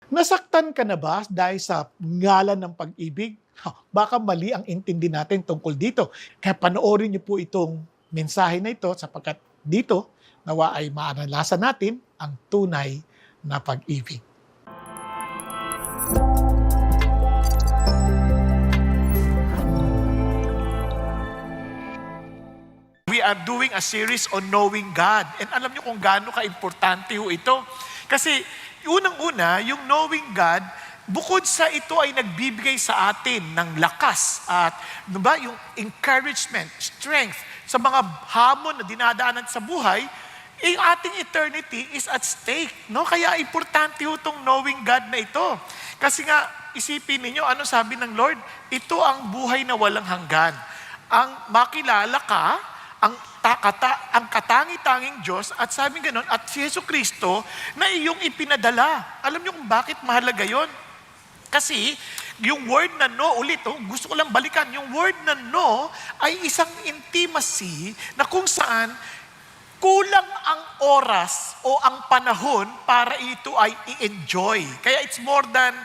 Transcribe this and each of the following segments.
Nasaktan ka na ba dahil sa ngalan ng pag-ibig? Baka mali ang intindi natin tungkol dito. Kaya panoorin niyo po itong mensahe na ito sapagkat dito nawa ay maaralasan natin ang tunay na pag-ibig. We are doing a series on knowing God. And alam niyo kung gaano ka-importante ho ito. Kasi unang-una, yung knowing God, bukod sa ito ay nagbibigay sa atin ng lakas at yung encouragement, strength sa mga hamon na dinadaanan sa buhay, yung ating eternity is at stake. No? Kaya importante ho itong knowing God na ito. Kasi nga, isipin ninyo, ano sabi ng Lord? Ito ang buhay na walang hanggan. Ang makilala ka, ang katangi-tanging Diyos at sabi ganon, at si Yesu Kristo na iyong ipinadala. Alam niyo kung bakit mahalaga yon? Kasi yung word na no, gusto ko lang balikan, yung word na no ay isang intimacy na kung saan kulang ang oras o ang panahon para ito ay i-enjoy. Kaya it's more than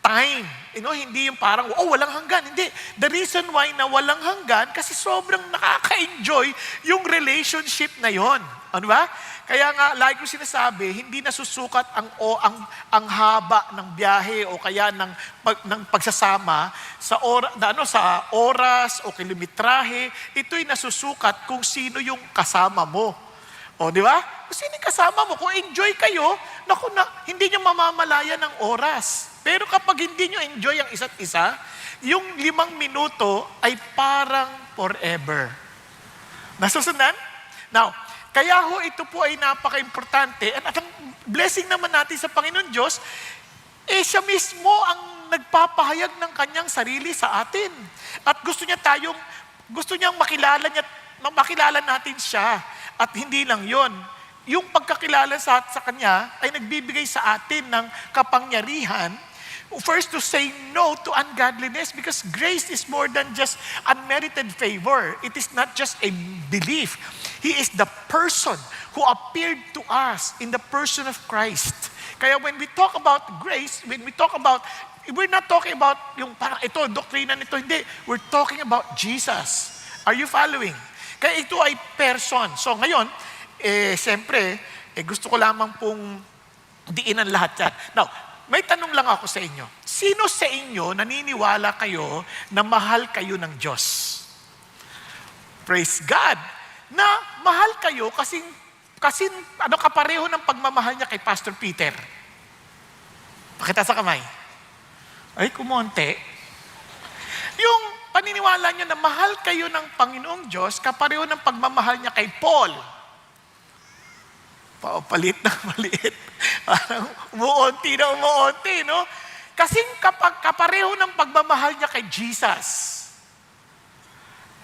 time. Hindi yung parang, walang hanggan. Hindi. The reason why na walang hanggan, kasi sobrang nakaka-enjoy yung relationship na yon. Ano ba? Kaya nga, like ko sinasabi, hindi nasusukat ang haba ng biyahe o kaya ng pagsasama sa oras o kilometrahe. Ito'y nasusukat kung sino yung kasama mo. O, di ba? Kung sino yung kasama mo, kung enjoy kayo, hindi nyo mamamalaya ng oras. Pero kapag hindi nyo enjoy ang isa't isa, yung 5 minuto ay parang forever. Nasusundan? Now, kaya ho ito po ay napaka-importante. At ang blessing naman natin sa Panginoon Diyos, siya mismo ang nagpapahayag ng kanyang sarili sa atin. At gusto niyang makilala natin siya. At hindi lang yon. Yung pagkakilala sa kanya ay nagbibigay sa atin ng kapangyarihan. First, to say no to ungodliness because grace is more than just unmerited favor. It is not just a belief. He is the person who appeared to us in the person of Christ. Kaya when we talk about grace, we're not talking about yung parang ito, doktrina nito, hindi. We're talking about Jesus. Are you following? Kaya ito ay person. So ngayon, siyempre, gusto ko lamang pong diinan lahat yan. Now, may tanong lang ako sa inyo. Sino sa inyo naniniwala kayo na mahal kayo ng Diyos? Praise God! Na mahal kayo kasi kapareho ng pagmamahal niya kay Pastor Peter. Pakita sa kamay. Ay, kumonte. Yung paniniwala niya na mahal kayo ng Panginoong Diyos, kapareho ng pagmamahal niya kay Paul. Palit na maliit. Parang umuunti, no? Kasi kapag kapareho ng pagmamahal niya kay Jesus,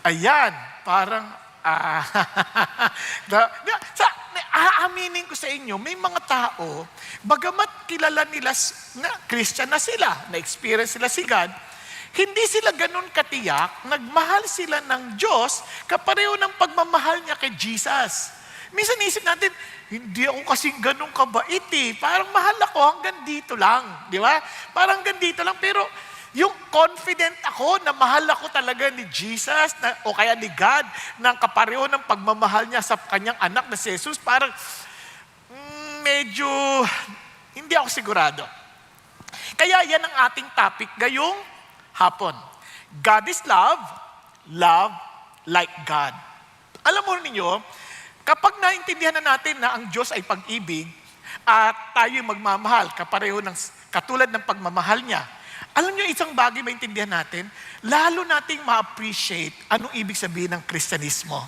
ayan, parang, aaminin ko sa inyo, may mga tao, bagamat kilala nila na Christian na sila, na-experience sila si God, hindi sila ganun katiyak, nagmahal sila ng Diyos, kapareho ng pagmamahal niya kay Jesus. Minsan isip natin, hindi ako kasing ganun kabait eh. Parang mahal ako hanggang dito lang. Di ba? Parang hanggang dito lang. Pero yung confident ako na mahal ako talaga ni Jesus o kaya ni God ng kapareho ng pagmamahal niya sa kanyang anak na si Jesus, parang medyo hindi ako sigurado. Kaya yan ang ating topic ngayong hapon. God is love, love like God. Alam mo ninyo, kapag naintindihan na natin na ang Diyos ay pag-ibig at tayo magmamahal, katulad ng pagmamahal niya, alam niyo isang bagay maintindihan natin, lalo nating ma-appreciate anong ibig sabihin ng Kristyanismo.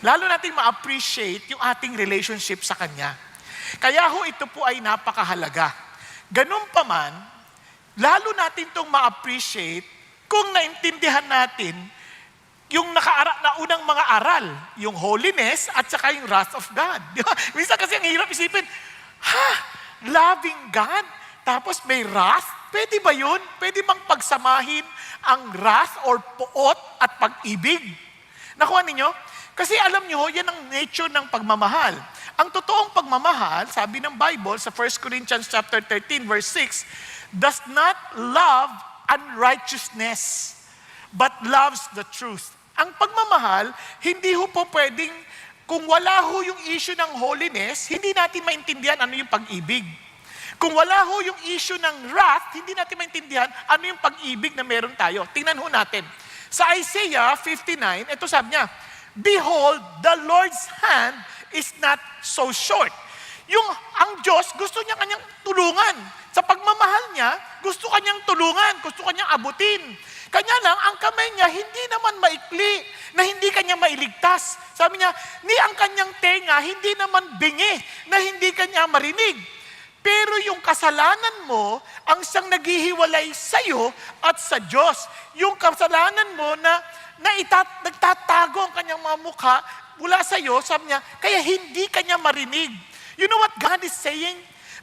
Lalo nating ma-appreciate yung ating relationship sa Kanya. Kaya ito po ay napakahalaga. Ganun pa man, lalo natin itong ma-appreciate kung naintindihan natin yung unang mga aral, yung holiness at saka yung wrath of God. Di ba? Minsan kasi ang hirap isipin, loving God, tapos may wrath? Pwede ba yun? Pwede bang pagsamahin ang wrath or puot at pag-ibig? Nakuha ninyo? Kasi alam nyo, yan ang nature ng pagmamahal. Ang totoong pagmamahal, sabi ng Bible sa 1 Corinthians chapter 13 verse 6, does not love unrighteousness, but loves the truth. Ang pagmamahal, hindi ho po pwedeng, kung wala ho yung issue ng holiness, hindi natin maintindihan ano yung pag-ibig. Kung wala ho yung issue ng wrath, hindi natin maintindihan ano yung pag-ibig na meron tayo. Tingnan ho natin. Sa Isaiah 59, ito sabi niya, "Behold, the Lord's hand is not so short." Ang Diyos, gusto niya kanyang tulungan. Sa pagmamahal niya, gusto kanyang tulungan, gusto kanyang abutin. Kanya lang, ang kamay niya hindi naman maikli, na hindi kanya mailigtas. Sabi niya, ni ang kanyang tenga, hindi naman bingi, na hindi kanya marinig. Pero yung kasalanan mo, ang siyang naghihiwalay sa iyo at sa Diyos. Yung kasalanan mo na nagtatago ang kanyang mga mukha mula sa iyo, sabi niya, kaya hindi kanya marinig. You know what God is saying?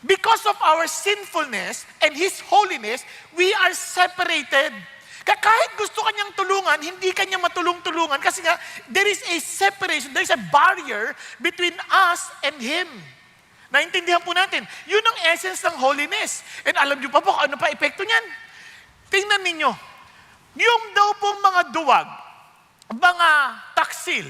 Because of our sinfulness and His holiness, we are separated. Kahit gusto kanyang tulungan, hindi kanya matulong-tulungan kasi nga, there is a separation, there is a barrier between us and Him. Naintindihan po natin. Yun ang essence ng holiness. And alam niyo pa po ano pa epekto niyan. Tingnan ninyo. Yung daw pong mga duwag, mga taksil,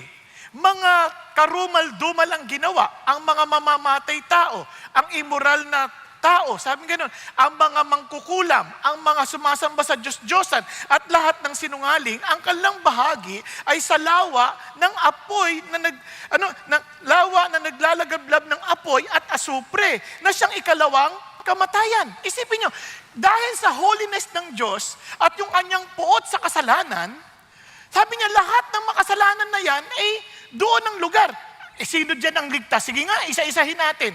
mga karumal-dumal ang ginawa, ang mga mamamatay tao, ang immoral na tao, sabi gano'n, ang mga mangkukulam, ang mga sumasamba sa Diyos-Diyosan, at lahat ng sinungaling, ang kanilang bahagi ay sa lawa ng apoy lawa na naglalagablab ng apoy at asupre, na siyang ikalawang kamatayan. Isipin nyo, dahil sa holiness ng Diyos at yung kanyang puot sa kasalanan, sabi niya, lahat ng makasalanan na yan ay doon ang lugar. Sino dyan ang ligtas? Sige nga, isa-isahin natin.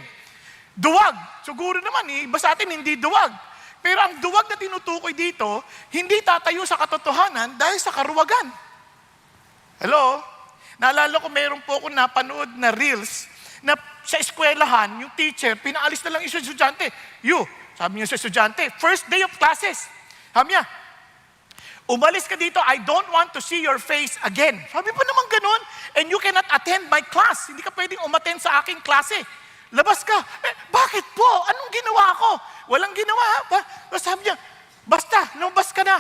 Duwag. Siguro naman, iba sa atin hindi duwag. Pero ang duwag na tinutukoy dito, hindi tatayo sa katotohanan dahil sa karuwagan. Hello? Naalala ko, mayroon po ako napanood na reels na sa eskwelahan, yung teacher, pinaalis na lang yung estudyante. Sabi niya sa estudyante, first day of classes. Sabi niya, umalis ka dito, I don't want to see your face again. Sabi pa naman ganun, and you cannot attend my class. Hindi ka pwedeng umattend sa aking klase. Labas ka. Bakit po? Anong ginawa ko? Walang ginawa. Sabi niya, basta, lumabas ka na.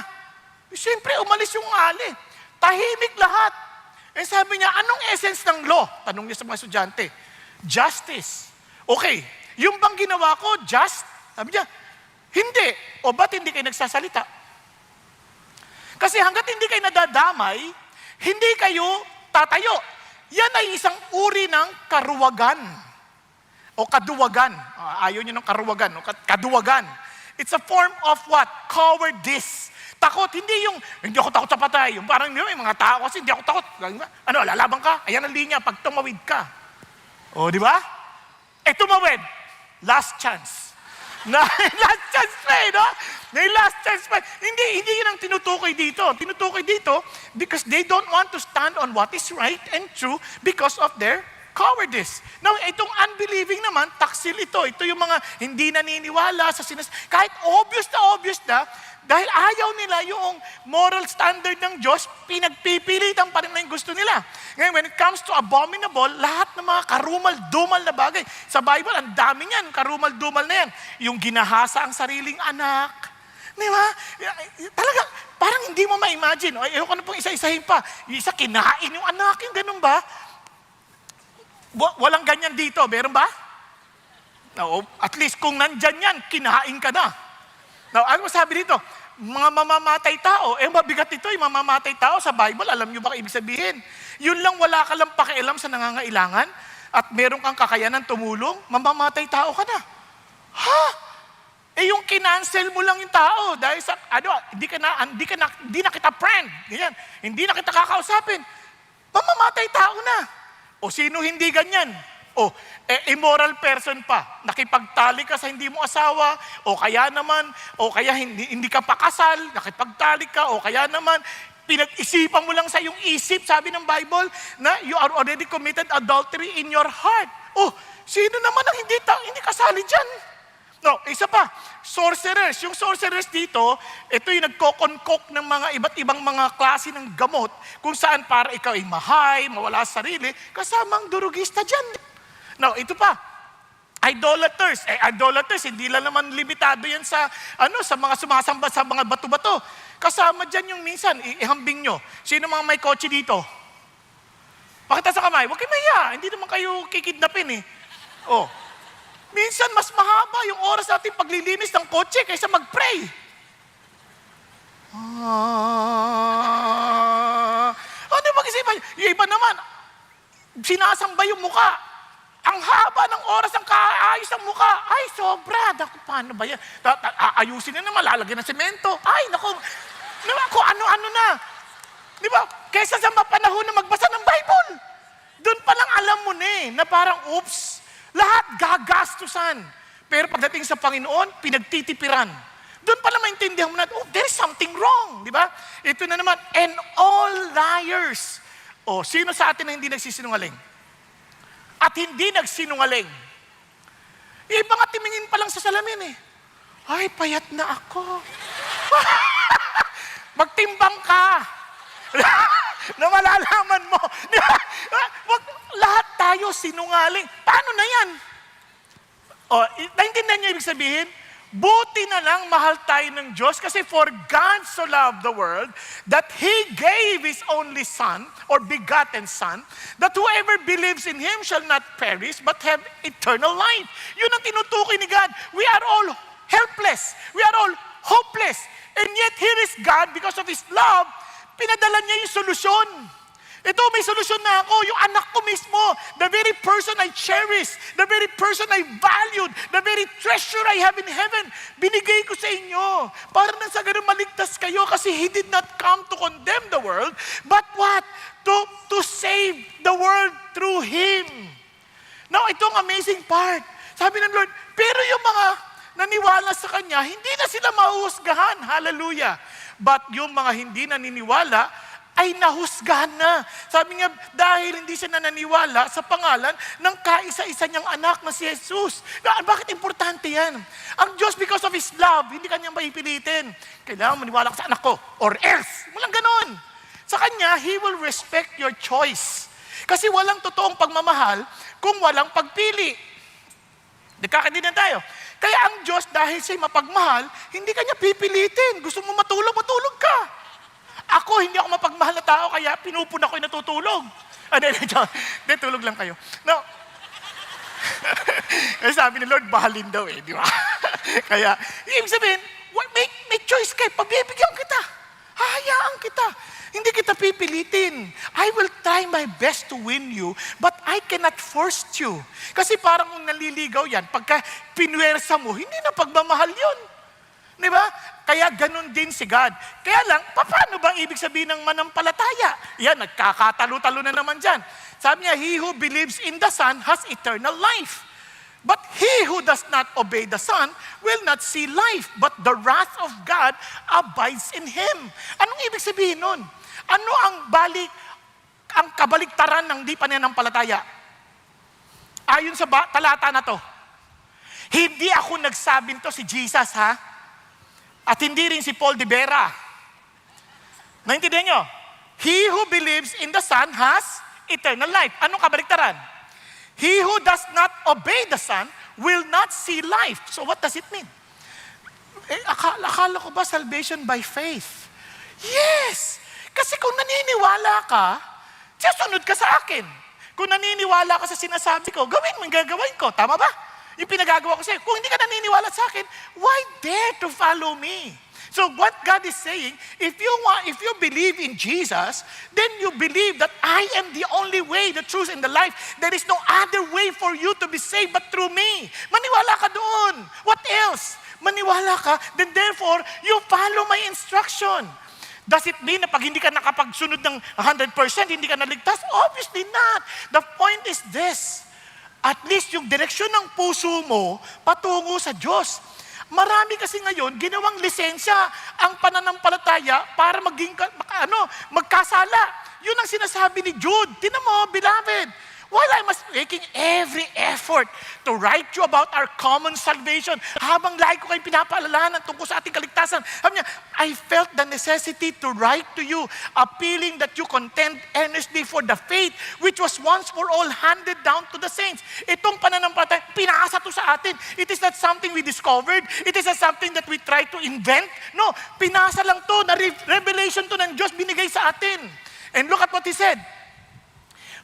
Siyempre, umalis yung ali. Tahimik lahat. Sabi niya, anong essence ng law? Tanong niya sa mga estudyante. Justice. Okay, yung bang ginawa ko, just? Sabi niya, hindi. O ba't hindi kayo nagsasalita? Kasi hanggat hindi kayo nadadamay, hindi kayo tatayo. Yan ay isang uri ng karuwagan. O kaduwagan. Ayaw niyo ng karuwagan. O kaduwagan. It's a form of what? Cowardice. Takot. Hindi ako takot sa patay. Yung parang may mga tao kasi hindi ako takot. Ano, lalabang ka? Ayan ang linya. Pag tumawid ka. O, di ba? Tumawid. Last chance. Last chance pa no? Last chance pa. Hindi yun ang tinutukoy dito. Tinutukoy dito because they don't want to stand on what is right and true because of their cowardice. Now, itong unbelieving naman, taksil ito. Ito yung mga hindi naniniwala sa kahit obvious na, dahil ayaw nila yung moral standard ng Diyos, pinagpipilitan pa rin na yung gusto nila. Ngayon, when it comes to abominable, lahat ng mga karumal-dumal na bagay. Sa Bible, ang dami niyan, karumal-dumal na yan. Yung ginahasa ang sariling anak. Di ba? Talaga, parang hindi mo ma-imagine. Ayoko na pong isa-isahin pa. Yung isa, kinain yung anak, yung ganun ba? Walang ganyan dito. Meron ba? No, at least kung nandyan yan, kinain ka na. Now, ano sabi dito? Mga mamamatay tao. Mabigat ito, yung mamamatay tao sa Bible. Alam nyo ba ibig sabihin? Yun lang, wala ka lang pakialam sa nangangailangan at meron kang kakayanan tumulong, mamamatay tao ka na. Ha? Yung kinancel mo lang yung tao dahil sa, hindi na kita friend. Ganyan. Hindi na kita kakausapin. Mamamatay tao na. O sino hindi ganyan? Immoral person pa. Nakipagtali ka sa hindi mo asawa, o kaya hindi ka pakasal, nakipagtali ka, o kaya naman, pinag-isipan mo lang sa iyong isip, sabi ng Bible, na you are already committed adultery in your heart. Sino naman ang hindi kasali dyan? No, isa pa, sorcerers. Yung sorcerers dito, ito yung nagko-concoct ng mga iba't ibang mga klase ng gamot kung saan para ikaw ay mahay, mawala sa sarili, kasamang durugista dyan. Now, ito pa, idolaters. Idolaters, hindi lang naman limitado yan sa mga sumasamba sa mga bato-bato. Kasama dyan yung minsan, ihambing nyo. Sino mga may kotse dito? Pakita sa kamay, huwag kayo mahiya. Hindi naman kayo kikidnapin eh. Oh. Minsan, mas mahaba yung oras natin paglilinis ng kotse kaysa mag-pray. Ano mag-isipan? Yung iba naman, sinasamba yung muka. Ang haba ng oras ng kaayos ng muka. Ay, sobra. Naku, paano ba yan? Ayusin na naman, lalagyan ng semento. Ay, naku, kung ano-ano na. Di ba? Kaysa sa mapanahon na magbasa ng Bible. Doon pa lang alam mo na parang, oops, lahat gagastusan. Pero pagdating sa Panginoon, pinagtitipiran. Doon pa lang maintindihan mo na, oh, there is something wrong. Di ba? Ito na naman, and all liars. O, sino sa atin na hindi nagsisinungaling? At hindi nagsinungaling. Yung iba nga tumingin pa lang sa salamin eh. Ay, payat na ako. Magtimbang ka. Na malalaman mo. Lahat tayo sinungaling. Paano na yan? O, naintindihan niyo ibig sabihin? Buti na lang mahal tayo ng Diyos kasi for God so loved the world that He gave His only Son or begotten Son that whoever believes in Him shall not perish but have eternal life. Yun ang tinutukoy ni God. We are all helpless. We are all hopeless. And yet here is God, because of His love, pinadala niya yung solusyon. Ito, may solusyon na ako. Yung anak ko mismo, the very person I cherish, the very person I valued, the very treasure I have in heaven, binigay ko sa inyo. Para na sa ganun maligtas kayo kasi He did not come to condemn the world, but what? To save the world through Him. Now, itong amazing part. Sabi ng Lord, pero yung mga naniwala sa Kanya, hindi na sila mahuhusgahan. Hallelujah. But yung mga hindi naniniwala, ay nahusgahan na. Sabi niya, dahil hindi siya nananiwala sa pangalan ng kaisa-isa niyang anak na si Jesus. Bakit importante yan? Ang Diyos, because of His love, hindi Kanyang maipilitin. Kailangan maniwala ka sa anak ko, or else. Walang ganon. Sa Kanya, He will respect your choice. Kasi walang totoong pagmamahal kung walang pagpili. Nagkakaintindihan tayo. Kaya ang Diyos, dahil siya'y mapagmahal, hindi Kanya pipilitin. Gusto mo matulog, matulog ka. Ako, hindi ako mapagmahal na tao, kaya pinupuna ko yung natutulog. Hindi, tulog lang kayo. No. Kasi sabi ni Lord, bahalin daw di ba? Kaya, ibig sabihin, may choice kayo, pabibigyan kita. Hahayaan kita. Hindi kita pipilitin. I will try my best to win you, but I cannot force you. Kasi parang kung naliligaw yan, pagka pinwersa mo, hindi na pagmamahal yun. Di ba? Kaya ganun din si God. Kaya lang, paano ba ibig sabihin ng manampalataya? Yan, nagkakatalo-talo na naman dyan. Sabi niya, he who believes in the Son has eternal life. But he who does not obey the Son will not see life, but the wrath of God abides in him. Anong ibig sabihin nun? Ano ang kabaligtaran ng di pananampalataya? Ayon sa talata na to, hindi ako nagsabing to, si Jesus ha? At hindi rin si Paul de Vera. Naintindihan nyo? He who believes in the Son has eternal life. Anong kabaligtaran? He who does not obey the Son will not see life. So what does it mean? Akala ko ba salvation by faith? Yes! Kasi kung naniniwala ka, susunod ka sa akin. Kung naniniwala ka sa sinasabi ko, gawin mo yung gagawin ko. Tama ba? Yung pinagagawa ko sa'yo. Kung hindi ka naniniwala sa akin, why dare to follow me? So what God is saying, if you believe in Jesus, then you believe that I am the only way, the truth, and the life. There is no other way for you to be saved but through me. Maniwala ka doon. What else? Maniwala ka, then therefore, you follow my instruction. Does it mean na pag hindi ka nakapagsunod ng 100%, hindi ka naligtas? Obviously not. The point is this. At least yung direksyon ng puso mo patungo sa Diyos. Marami kasi ngayon ginawang lisensya ang pananampalataya para magkasala. Yun ang sinasabi ni Jude. Tinan mo, beloved, While I was making every effort to write you about our common salvation, habang lagi ko kayong pinapaalalahanan tungkol sa ating kaligtasan, sabi niya, I felt the necessity to write to you, appealing that you contend earnestly for the faith which was once for all handed down to the saints. Itong pananampalataya, pinaasa to sa atin. It is not something we discovered. It is not something that we try to invent. No, pinasa lang to, na revelation to ng Diyos binigay sa atin. And look at what he said.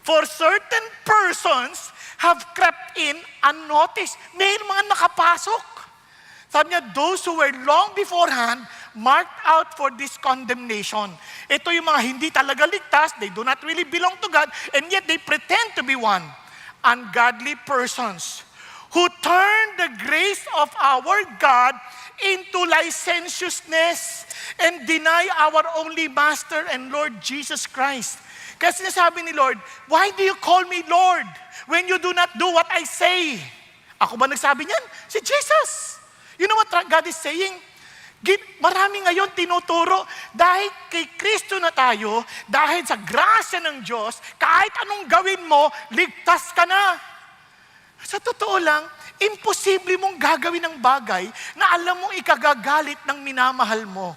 For certain persons have crept in unnoticed. May mga nakapasok. Sabi niya, those who were long beforehand marked out for this condemnation. Ito yung mga hindi talaga ligtas, they do not really belong to God, and yet they pretend to be one. Ungodly persons who turn the grace of our God into licentiousness and deny our only Master and Lord Jesus Christ. Kaya sinasabi ni Lord, why do you call me Lord when you do not do what I say? Ako ba nagsabi niyan? Si Jesus. You know what God is saying? Marami ngayon tinuturo, dahil kay Kristo na tayo, dahil sa grasya ng Diyos, kahit anong gawin mo, ligtas ka na. Sa totoo lang, imposible mong gagawin ng bagay na alam mong ikagagalit ng minamahal mo.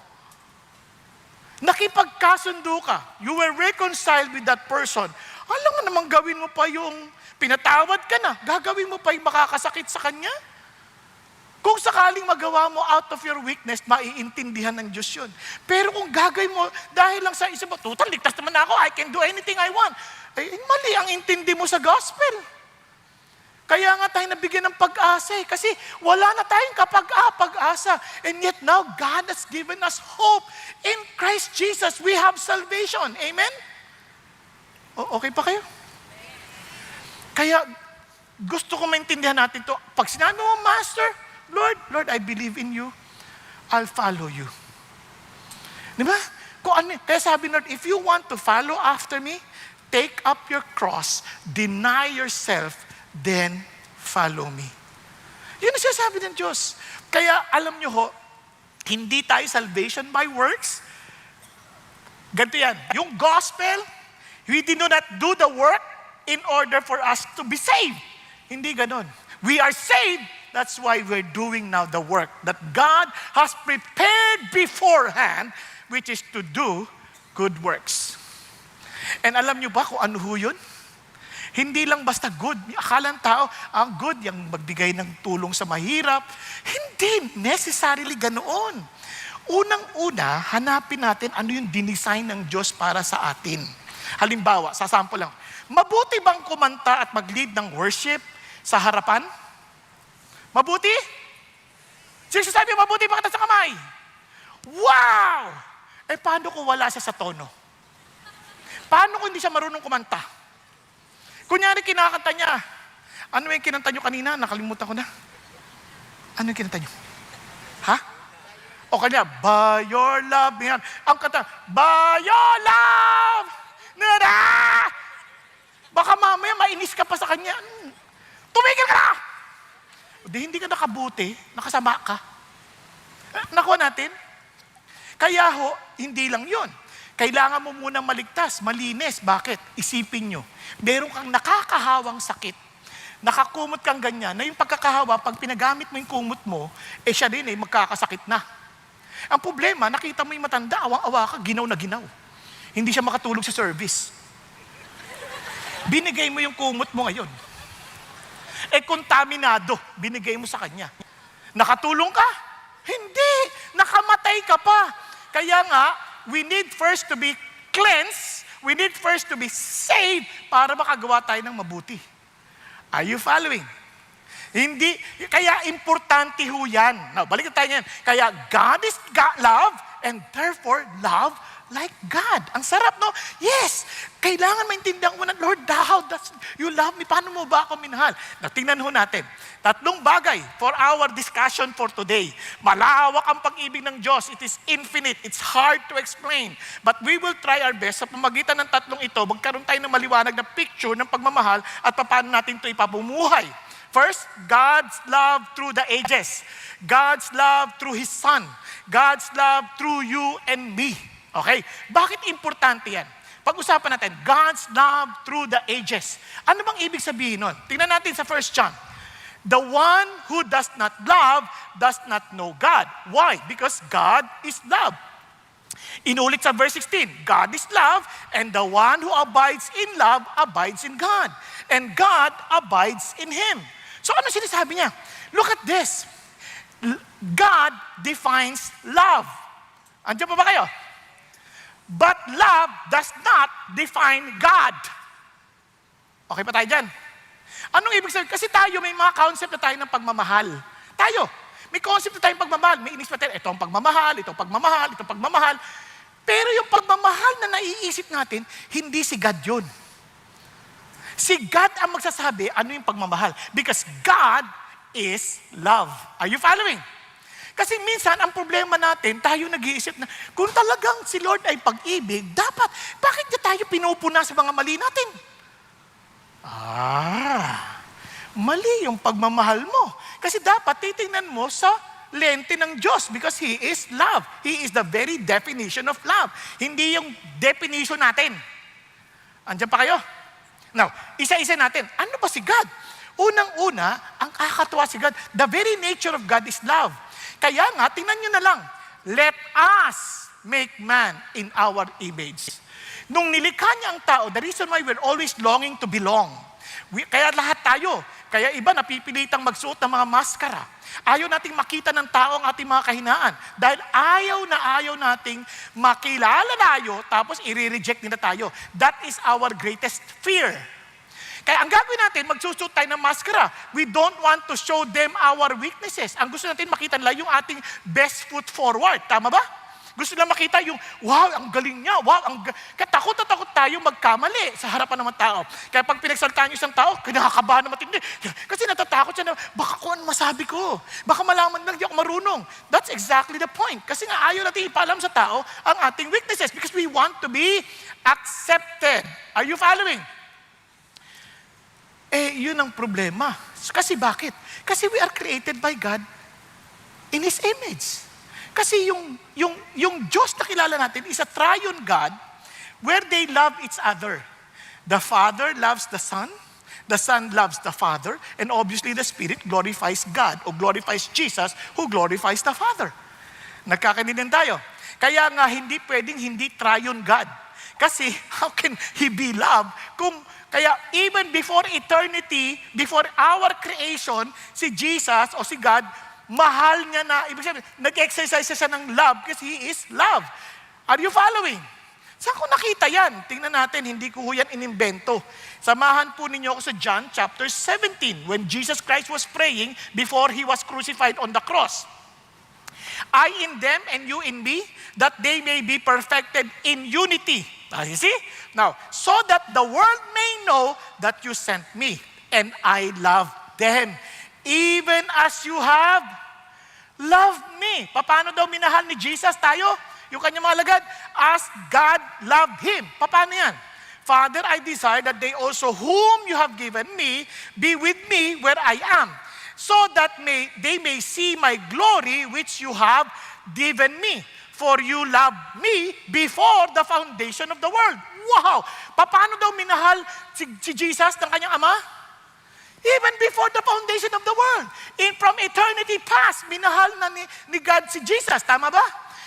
Nakipagkasundo ka, you were reconciled with that person. Alam mo namang gawin mo pa yung pinatawad ka na, gagawin mo pa yung makakasakit sa kanya. Kung sakaling magawa mo out of your weakness, maiintindihan ng Diyos yun. Pero kung gagawin mo dahil lang sa isa mo, total, ligtas naman ako, I can do anything I want. Eh, mali ang intindi mo sa gospel. Kaya nga tayo nabigyan ng pag-asa kasi wala na tayong pag-asa. And yet now, God has given us hope. In Christ Jesus, we have salvation. Amen? Okay pa kayo? Kaya, gusto ko maintindihan natin to. Pag sinabi mo, Master, Lord, I believe in you. I'll follow you. Di ba? Kaya sabi Lord, if you want to follow after me, take up your cross, deny yourself, then follow me. Yun ang sinasabi ng Diyos. Kaya alam nyo ho, hindi tayo salvation by works. Ganito yan. Yung gospel, we did not do the work in order for us to be saved. Hindi ganon. We are saved. That's why we're doing now the work that God has prepared beforehand, which is to do good works. And alam nyo ba kung ano ho yun? Hindi lang basta good. Akala ng tao, ang good, yung magbigay ng tulong sa mahirap. Hindi necessarily ganoon. Unang-una, hanapin natin ano yung dinesign ng Diyos para sa atin. Halimbawa, sa sample lang, mabuti bang kumanta at mag-lead ng worship sa harapan? Mabuti? Sino sabi, mabuti ba kita sa kamay? Wow! Eh, paano kung wala siya sa tono? Paano kung hindi siya marunong kumanta? Kunyari, kinakanta niya. Ano yung kinanta niyo kanina? Nakalimutan ko na. Ano yung kinanta niyo? Ha? O kanya, by your love. Yan. Ang kanta, by your love. Nada! Baka mamaya mainis ka pa sa kanya. Tumigil ka na! Hindi ka nakabuti, nakasama ka. Nakuha natin? Kaya ho, hindi lang yun. Kailangan mo munang maligtas, malinis. Bakit? Isipin nyo. Meron kang nakakahawang sakit. Nakakumot kang ganyan, na yung pagkakahawa, pag pinagamit mo yung kumot mo, eh siya din magkakasakit na. Ang problema, nakita mo yung matanda, awang-awa ka, ginaw na ginaw. Hindi siya makatulog sa service. Binigay mo yung kumot mo ngayon. Eh, kontaminado, binigay mo sa kanya. Nakatulong ka? Hindi. Nakamatay ka pa. Kaya nga, we need first to be cleansed. We need first to be saved para makagawa tayo ng mabuti. Are you following? Hindi. Kaya importante ho yan. Now, balik tayo yan. Kaya God is love and therefore love like God. Ang sarap, no? Yes! Kailangan maintindihan mo na, Lord, how does you love me? Paano mo ba ako minahal? Now, tingnan ho natin. 3 bagay for our discussion for today. Malawak ang pag-ibig ng Diyos. It is infinite. It's hard to explain. But we will try our best sa pamagitan ng 3 ito, magkaroon tayo ng maliwanag na picture ng pagmamahal at paano natin ito ipapumuhay. First, God's love through the ages. God's love through His Son. God's love through you and me. Okay? Bakit importante yan? Pag-usapan natin, God's love through the ages. Ano bang ibig sabihin nun? Tingnan natin sa 1 John. The one who does not love does not know God. Why? Because God is love. Inulit sa verse 16, God is love, and the one who abides in love abides in God. And God abides in Him. So ano sinasabi niya? Look at this. God defines love. Andiyan pa ba kayo? But love does not define God. Okay pa tayo dyan? Anong ibig sabihin? Kasi tayo may mga concept na tayo ng pagmamahal. Tayo, may concept na tayong pagmamahal. May inis pa tayo, ito ang pagmamahal, ito ang pagmamahal, ito ang pagmamahal. Pero yung pagmamahal na naiisip natin, hindi si God yun. Si God ang magsasabi ano yung pagmamahal. Because God is love. Are you following? Kasi minsan, ang problema natin, tayo nag-iisip na, kung talagang si Lord ay pag-ibig, dapat, bakit niya tayo pinupuna sa mga mali natin? Mali yung pagmamahal mo. Kasi dapat titingnan mo sa lente ng Diyos because He is love. He is the very definition of love. Hindi yung definition natin. Andiyan pa kayo? Now, isa-isa natin. Ano ba si God? Unang-una, ang kakatuwa si God, the very nature of God is love. Kaya nga, tingnan nyo na lang, let us make man in our image. Nung nilikha niya ang tao, the reason why we're always longing to belong. Kaya lahat tayo, kaya iba napipilitang magsuot ng mga maskara. Ayaw nating makita ng tao ang ating mga kahinaan. Dahil ayaw nating makilala tayo, tapos i-reject nila tayo. That is our greatest fear. Kaya ang gagawin natin, magsusuot tayo ng maskara. We don't want to show them our weaknesses. Ang gusto natin makita nila yung ating best foot forward. Tama ba? Gusto nila makita yung, wow, ang galing niya. Wow, kaya takot na takot tayo magkamali sa harapan ng mga tao. Kaya pag pinagsaltaan yung isang tao, kinakabahan na matindi. Kasi natatakot siya na, baka kung ano masabi ko. Baka malaman lang di ako marunong. That's exactly the point. Kasi nga ayaw natin ipaalam sa tao ang ating weaknesses because we want to be accepted. Are you following? Yun ang problema. Kasi bakit? Kasi we are created by God in His image. Kasi yung Diyos na kilala natin is a triune God where they love each other. The Father loves the Son loves the Father, and obviously the Spirit glorifies God o glorifies Jesus who glorifies the Father. Nagkakaintindihan tayo. Kaya nga hindi pwedeng hindi triune God. Kasi how can He be love kaya even before eternity, before our creation, si Jesus o si God, mahal niya na, ibig sabihin, nag-exercise siya ng love kasi He is love. Are you following? Saan ko nakita yan? Tingnan natin, hindi ko yan inimbento. Samahan po ninyo ako sa John chapter 17 when Jesus Christ was praying before He was crucified on the cross. I in them and you in me, that they may be perfected in unity. You see? Now, so that the world may know that you sent me and I love them, even as you have loved me. Paano daw minahal ni Jesus tayo? Yung kanyang mga alagad, as God loved Him. Paano yan? Father, I desire that they also whom you have given me be with me where I am, so that they may see my glory which you have given me. For you loved me before the foundation of the world. Wow! Paano daw minahal si Jesus ng kanyang ama? Even before the foundation of the world. From eternity past, minahal na ni God si Jesus. Tama ba?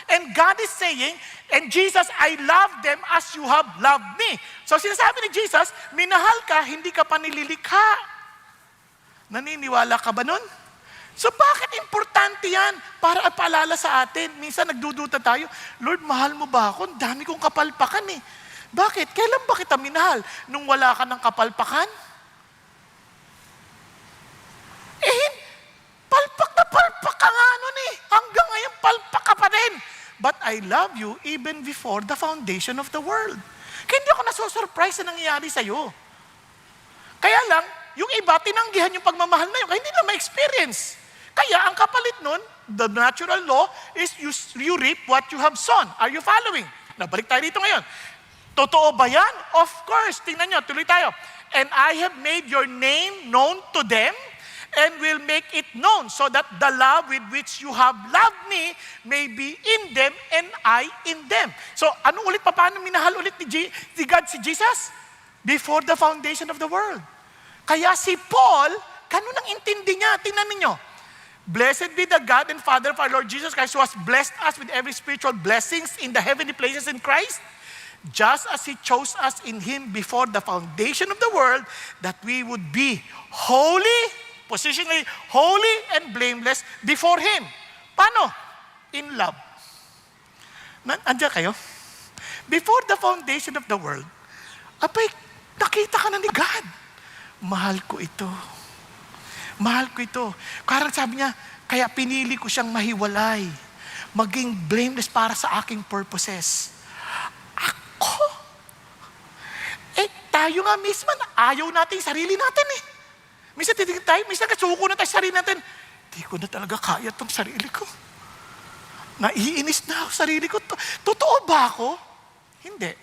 And God is saying, and Jesus, I love them as you have loved me. So sinasabi ni Jesus, minahal ka, hindi ka pa nililikha. Naniniwala ka ba nun? So bakit importante yan para paalala sa atin? Minsan nagdududa tayo, Lord, mahal mo ba ako? Ang dami kong kapalpakan eh. Bakit? Kailan ba kita minahal? Nung wala ka ng kapalpakan? Palpak na palpak ka nga nun eh. Hanggang ngayon, palpak ka pa rin. But I love you even before the foundation of the world. Kaya hindi ako nasusurprise na nangyayari sa'yo. Kaya lang, yung iba, tinanggihan yung pagmamahal na yun, kaya hindi na ma-experience. Kaya ang kapalit nun, the natural law is you reap what you have sown. Are you following? Nabalik tayo dito ngayon. Totoo ba yan? Of course. Tingnan nyo, tuloy tayo. And I have made your name known to them, and will make it known, so that the love with which you have loved me may be in them and I in them. So, ano ulit, paano minahal ulit ni God si Jesus? Before the foundation of the world. Kaya si Paul, ganun ang intindi niya. Tingnan ninyo. Blessed be the God and Father of our Lord Jesus Christ, who has blessed us with every spiritual blessings in the heavenly places in Christ, just as He chose us in Him before the foundation of the world, that we would be holy, positionally holy and blameless before Him. Paano? In love. Andiyan kayo? Before the foundation of the world, abay, nakita ka na ni God. Mahal ko ito. Mahal ko ito. Karang sabi niya, kaya pinili ko siyang mahiwalay, maging blameless para sa aking purposes. Ako? Tayo nga mismo, ayaw natin sarili natin eh. Minsan titigil tayo, minsan kasuko na tayo sarili natin. Di ko na talaga kaya itong sarili ko. Naiinis na ako sarili ko. Totoo ba ako? Hindi.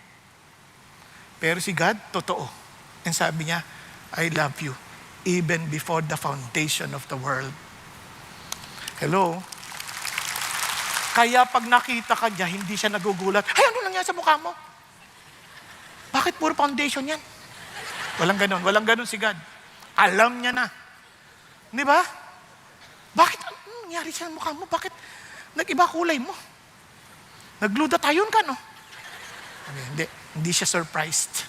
Pero si God, totoo. And sabi niya, I love you even before the foundation of the world. Hello? Kaya pag nakita ka niya, hindi siya nagugulat. Ay, ano nangyari sa mukha mo? Bakit puro foundation yan? Walang ganun. Walang ganun si God. Alam niya na. Di ba? Bakit? Ano nangyari sa mukha mo? Bakit nag-iba kulay mo? Nagluda tayon ka, no? Hindi. Hindi siya surprised.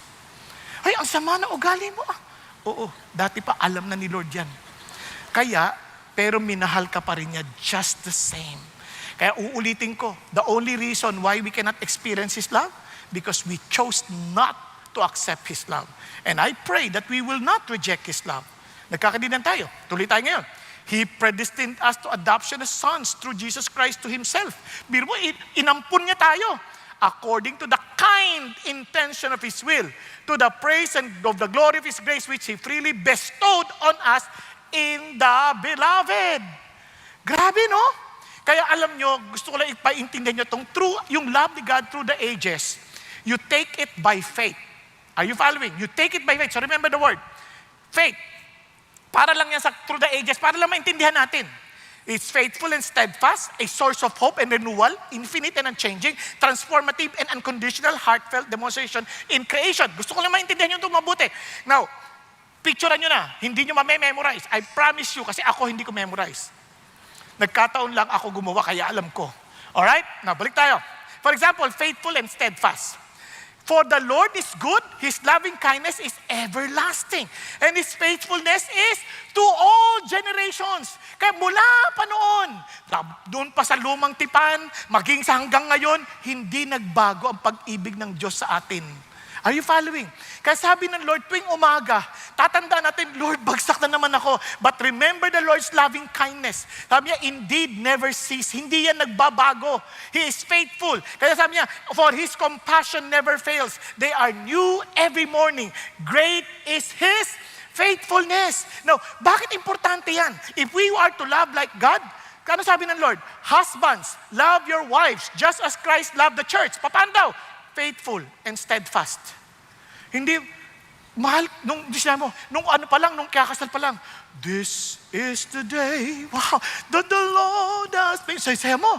Ay, ang sama na ugali mo. Oo, dati pa alam na ni Lord yan. Kaya, pero minahal ka pa rin niya just the same. Kaya uulitin ko, the only reason why we cannot experience His love, because we chose not to accept His love. And I pray that we will not reject His love. Nagkakadinan tayo. Tuloy tayo ngayon. He predestined us to adoption as sons through Jesus Christ to Himself. Biro mo, inampun niya tayo according to the kind intention of His will, to the praise and of the glory of His grace, which He freely bestowed on us in the beloved. Grabe, no? Kaya alam nyo, gusto ko lang ipaintindihan nyo yung love ni God through the ages. You take it by faith. Are you following? You take it by faith. So remember the word. Faith. Para lang yan through the ages, para lang maintindihan natin. It's faithful and steadfast, a source of hope and renewal, infinite and unchanging, transformative and unconditional, heartfelt demonstration in creation. Gusto ko lang maintindihan nyo ito mabuti. Now, picturean nyo na, hindi nyo ma-memorize. I promise you, kasi ako hindi ko memorize. Nagkataon lang ako gumawa, kaya alam ko. Alright? Now, balik tayo. For example, faithful and steadfast. For the Lord is good, His loving kindness is everlasting, and His faithfulness is to all generations. Kaya mula pa noon, doon pa sa lumang tipan, maging sa hanggang ngayon, hindi nagbago ang pag-ibig ng Diyos sa atin. Are you following? Kaya sabi ng Lord, tuwing umaga, tatandaan natin, Lord, bagsak na naman ako. But remember the Lord's loving kindness. Sabi niya, indeed, never cease. Hindi yan nagbabago. He is faithful. Kaya sabi niya, for His compassion never fails. They are new every morning. Great is His faithfulness. Now, bakit importante yan? If we are to love like God, ano sabi ng Lord? Husbands, love your wives just as Christ loved the church. Paano daw? Faithful and steadfast. Hindi, mahal, nung ano pa lang, nung kakasal pa lang, this is the day, wow, that the Lord has made. Saya mo.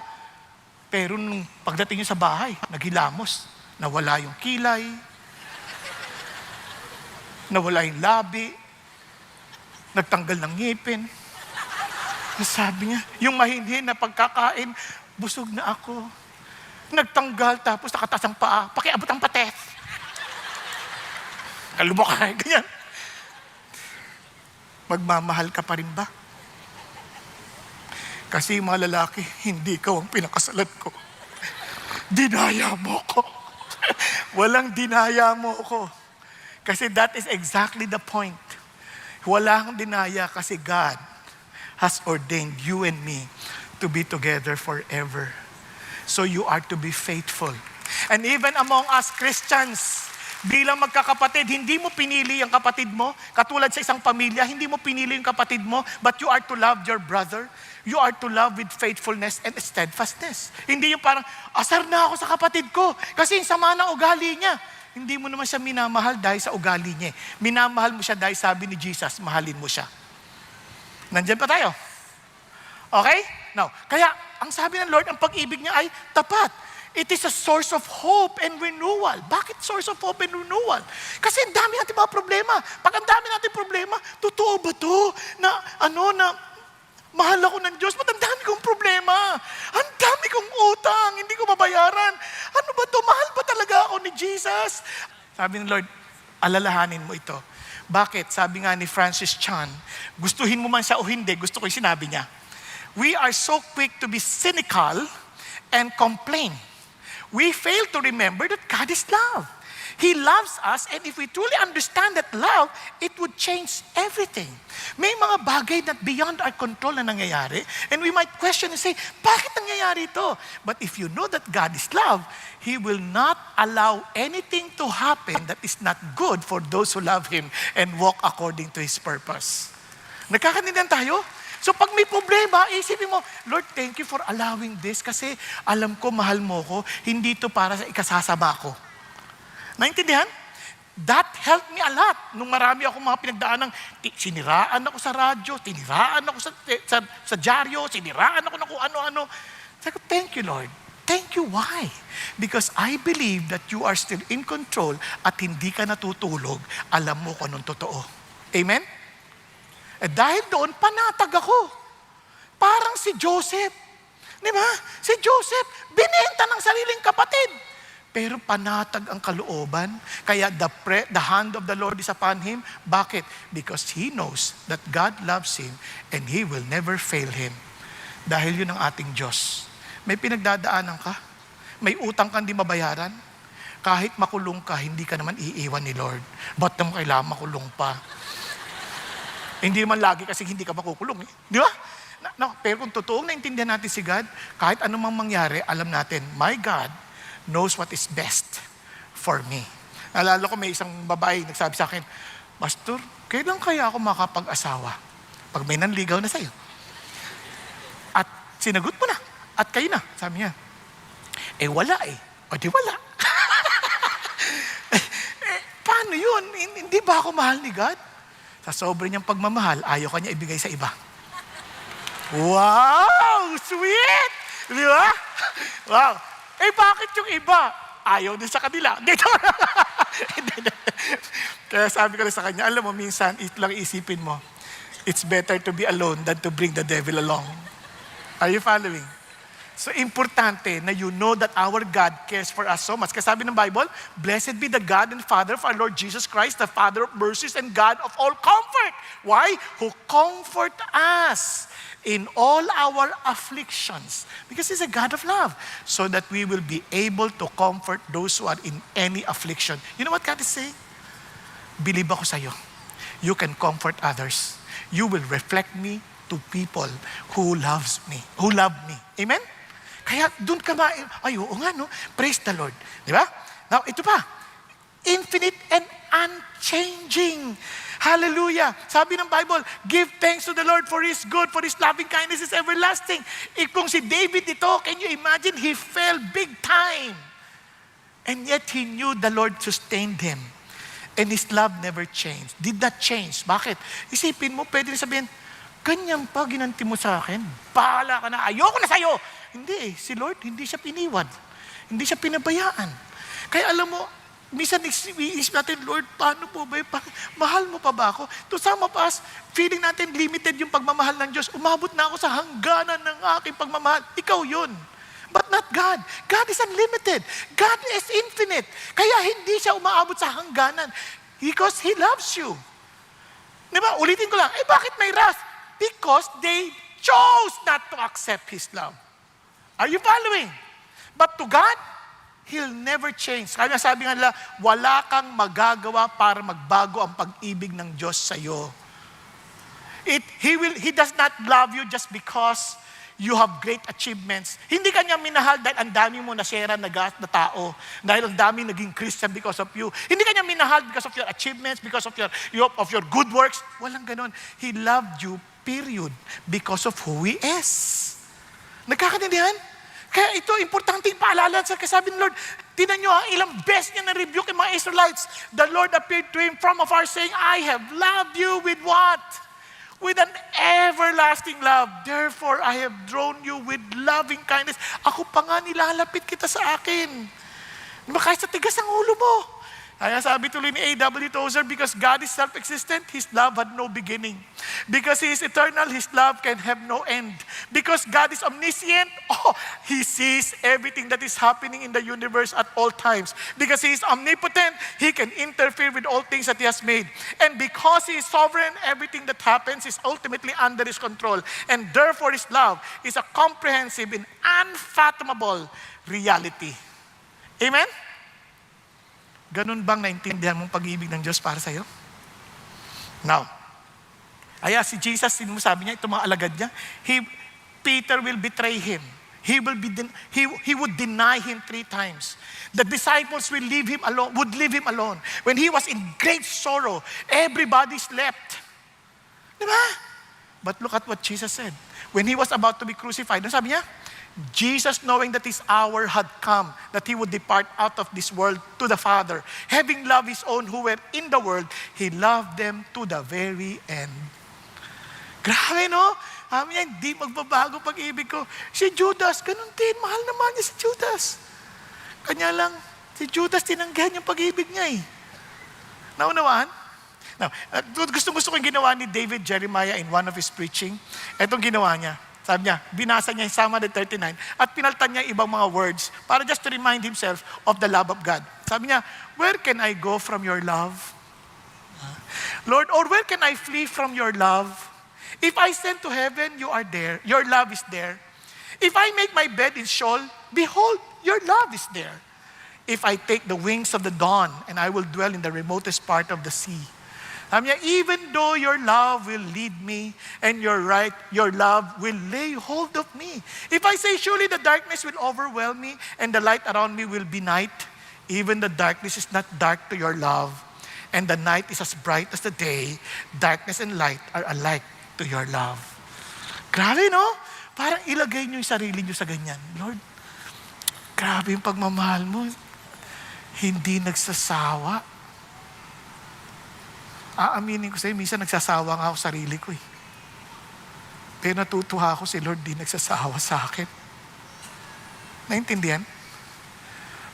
Pero nung pagdating niyo sa bahay, naghilamos, nawala yung kilay, nawala yung labi, nagtanggal ng ngipin. Sabi niya, yung mahinhin na pagkakain, busog na ako. Nagtanggal, tapos nakataas ang paa, pakiabot ang pates. Kalubok ka, ganyan. Magmamahal ka pa rin ba? Kasi mga lalaki, hindi ikaw ang pinakasalan ko. Dinaya mo ko. Walang dinaya mo ko. Kasi that is exactly the point. Walang dinaya kasi God has ordained you and me to be together forever. So you are to be faithful. And even among us Christians, bilang magkakapatid, hindi mo pinili ang kapatid mo. Katulad sa isang pamilya, hindi mo pinili yung kapatid mo, but you are to love your brother. You are to love with faithfulness and steadfastness. Hindi yung parang, asar na ako sa kapatid ko kasi yung sama ng ugali niya. Hindi mo naman siya minamahal dahil sa ugali niya. Minamahal mo siya dahil sabi ni Jesus, mahalin mo siya. Nandyan pa tayo. Okay? Now, kaya ang sabi ng Lord, ang pag-ibig niya ay tapat. It is a source of hope and renewal. Bakit source of hope and renewal? Kasi ang dami natin mga problema. Pag ang dami natin problema, totoo ba to? Na mahal ako ng Diyos, ba't ang dami kong problema? Ang dami kong utang, hindi ko mabayaran. Ano ba to? Mahal ba talaga ako ni Jesus? Sabi ng Lord, alalahanin mo ito. Bakit? Sabi nga ni Francis Chan, gustuhin mo man siya o hindi, gusto ko yung sinabi niya. We are so quick to be cynical and complain. We fail to remember that God is love. He loves us, and if we truly understand that love, it would change everything. May mga bagay that beyond our control na nangyayari, and we might question and say, bakit nangyayari ito? But if you know that God is love, He will not allow anything to happen that is not good for those who love Him and walk according to His purpose. Nagkakanindihan tayo? So pag may problema, isipin mo, Lord, thank you for allowing this kasi alam ko mahal mo ko, hindi ito para sa ikasasama ko. Naintindihan? That helped me a lot. Nung marami akong mga pinagdaanang, siniraan ako sa radyo, tiniraan ako sa dyaryo, siniraan ako ng kung ano-ano. Sabi ko, thank you, Lord. Thank you. Why? Because I believe that you are still in control at hindi ka natutulog. Alam mo kung anong totoo. Amen? Dahil doon, panatag ako. Parang si Joseph. Di ba? Si Joseph, binenta ng sariling kapatid. Pero panatag ang kalooban. Kaya the hand of the Lord is upon him. Bakit? Because he knows that God loves him and He will never fail him. Dahil yun ang ating Diyos. May pinagdadaanan ka. May utang kang di mabayaran. Kahit makulong ka, hindi ka naman iiwan ni Lord. Ba't naman kailangan makulong pa? Hindi naman lagi kasi hindi ka makukulong. Di ba? Pero kung totoong naintindihan natin si God, kahit anumang mangyari, alam natin, my God knows what is best for me. Alala ko may isang babae nagsabi sa akin, Pastor, kailan kaya ako makapag-asawa? Pag may nanligaw na sa'yo. At sinagot mo na. At kayo na. Sabi niya, wala eh. O di wala. Paano yun? Hindi ba ako mahal ni God? Sa sobrang niyang pagmamahal, ayaw ka niya ibigay sa iba. Wow! Sweet! Di ba? Wow! Bakit yung iba? Ayaw din sa kanila. Dito! Kaya sabi ko na sa kanya, alam mo, minsan, lang isipin mo, it's better to be alone than to bring the devil along. Are you following? So, importante na you know that our God cares for us so much. Kasi sabi ng Bible, blessed be the God and Father of our Lord Jesus Christ, the Father of mercies and God of all comfort. Why? Who comfort us in all our afflictions. Because He's a God of love. So that we will be able to comfort those who are in any affliction. You know what God is saying? Believe ako sa'yo. You can comfort others. You will reflect me to people who love me. Amen? Kaya doon ka oo nga no, praise the Lord. Di ba? Now, ito pa, infinite and unchanging. Hallelujah. Sabi ng Bible, give thanks to the Lord for His good, for His loving kindness is everlasting. Kung si David ito, can you imagine, he fell big time. And yet he knew the Lord sustained him. And His love never changed. Did not change. Bakit? Isipin mo, pwede sabihin, ganyan pa ginanti mo sa akin. Bahala ka na, ayoko na sa'yo. Hindi si Lord, hindi siya piniwan. Hindi siya pinabayaan. Kaya alam mo, minsan iisip natin, Lord, paano po ba? Mahal mo pa ba ako? To some of us, feeling natin limited yung pagmamahal ng Diyos. Umabot na ako sa hangganan ng aking pagmamahal. Ikaw yun. But not God. God is unlimited. God is infinite. Kaya hindi siya umaabot sa hangganan. Because He loves you. Diba? Ulitin ko lang, bakit may wrath? Because they chose not to accept His love. Are you following? But to God, He'll never change. Kaya sabi nga nila, wala kang magagawa para magbago ang pag-ibig ng Diyos sa iyo. He does not love you just because you have great achievements. Hindi kanya minahal dahil ang dami mo na-share na tao. Dahil ang dami naging Christian because of you. Hindi kanya minahal because of your achievements, because of your good works. Walang ganon. He loved you, period, because of who He is. Nagkakaintindihan? Kaya ito, importante yung paalala sa kasabi ng Lord. Tingnan nyo, ilang beses niya na-rebuke yung mga Israelites. The Lord appeared to him from afar saying, I have loved you with what? with an everlasting love. Therefore, I have drawn you with loving kindness. Ako pa nga nilalapit kita sa akin. Diba, kahit sa tigas ng ulo mo. Kaya sabi tuloy ni A.W. Tozer, because God is self-existent, His love had no beginning. Because He is eternal, His love can have no end. Because God is omniscient, He sees everything that is happening in the universe at all times. Because He is omnipotent, He can interfere with all things that He has made. And because He is sovereign, everything that happens is ultimately under His control. And therefore, His love is a comprehensive and unfathomable reality. Amen? Ganun bang naintindihan mong pag-ibig ng Diyos para sa'yo? Now, si Jesus, sabi niya, itong mga alagad niya, Peter will betray Him. He would deny Him 3 times. The disciples would leave Him alone. When He was in great sorrow, everybody slept. Diba? But look at what Jesus said. When He was about to be crucified, ano sabi niya? Jesus, knowing that His hour had come, that He would depart out of this world to the Father, having loved His own who were in the world, He loved them to the very end. Grabe, no? Niya, hindi magbabago pag-ibig ko. Si Judas, ganun din. Mahal naman niya si Judas. Kanya lang, si Judas tinanggihan yung pag-ibig niya eh. Naunawaan? Now, gusto ko yung ginawa ni David Jeremiah in one of his preaching. Etong ginawa niya. Sabi niya, binasa niya yung Psalm 139 at pinaltan niya ibang mga words para just to remind himself of the love of God. Sabi niya, where can I go from your love? Lord, or where can I flee from your love? If I ascend to heaven, you are there. Your love is there. If I make my bed in Sheol, behold, your love is there. If I take the wings of the dawn and I will dwell in the remotest part of the sea. Sabi niya, even though your love will lead me and your love will lay hold of me. If I say, surely the darkness will overwhelm me and the light around me will be night, even the darkness is not dark to your love, and the night is as bright as the day, darkness and light are alike to your love. Grabe, no? Parang ilagay niyo yung sarili niyo sa ganyan. Lord, grabe yung pagmamahal mo. Hindi nagsasawa. Aaminin ko sa'yo, minsan nagsasawa nga ako sarili ko eh. Pero natutuwa ako si Lord di nagsasawa sa akin. Naintindihan?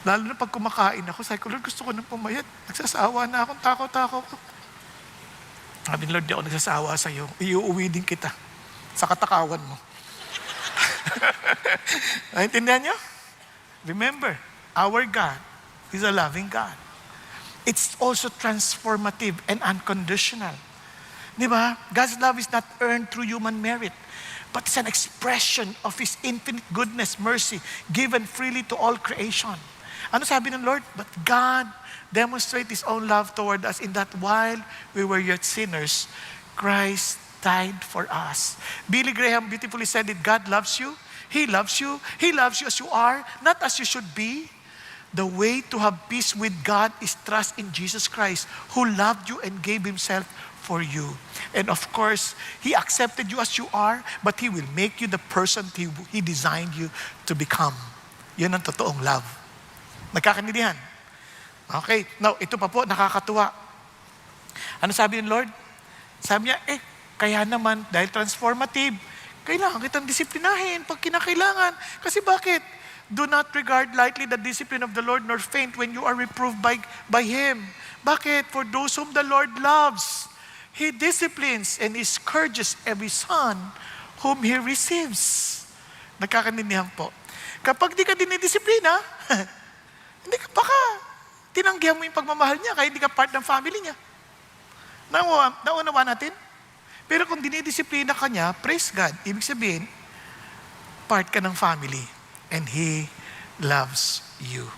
Lalo na pag kumakain ako, sabi ko, Lord, gusto ko nang pumayat. Nagsasawa na akong takot-takot. Sabi ni Lord, di ako nagsasawa sa'yo. Iuuwi din kita sa katakawan mo. Naintindihan niyo? Remember, our God is a loving God. It's also transformative and unconditional. Di ba? God's love is not earned through human merit, but it's an expression of His infinite goodness, mercy, given freely to all creation. Ano sabi ng Lord? But God demonstrated His own love toward us in that while we were yet sinners, Christ died for us. Billy Graham beautifully said it, God loves you. He loves you. He loves you as you are, not as you should be. The way to have peace with God is trust in Jesus Christ, who loved you and gave Himself for you. And of course, He accepted you as you are, but He will make you the person He designed you to become. Yun ang totoong love. Nagkakaintindihan? Okay, now ito pa po, nakakatuwa. Ano sabi ng Lord? Sabi niya, kaya naman, dahil transformative, kailangan kitang disiplinahin pag kinakailangan. Kasi bakit? Do not regard lightly the discipline of the Lord, nor faint when you are reproved by Him. Bakit? For those whom the Lord loves, He disciplines and He scourges every son whom He receives. Nagkakanindihan po. Kapag di ka dinidisiplina, hindi ka, baka tinanggihan mo yung pagmamahal niya kaya hindi ka part ng family niya. Naunawa natin? Pero kung dinidisiplina ka niya, praise God. Ibig sabihin, part ka ng family. And He loves you.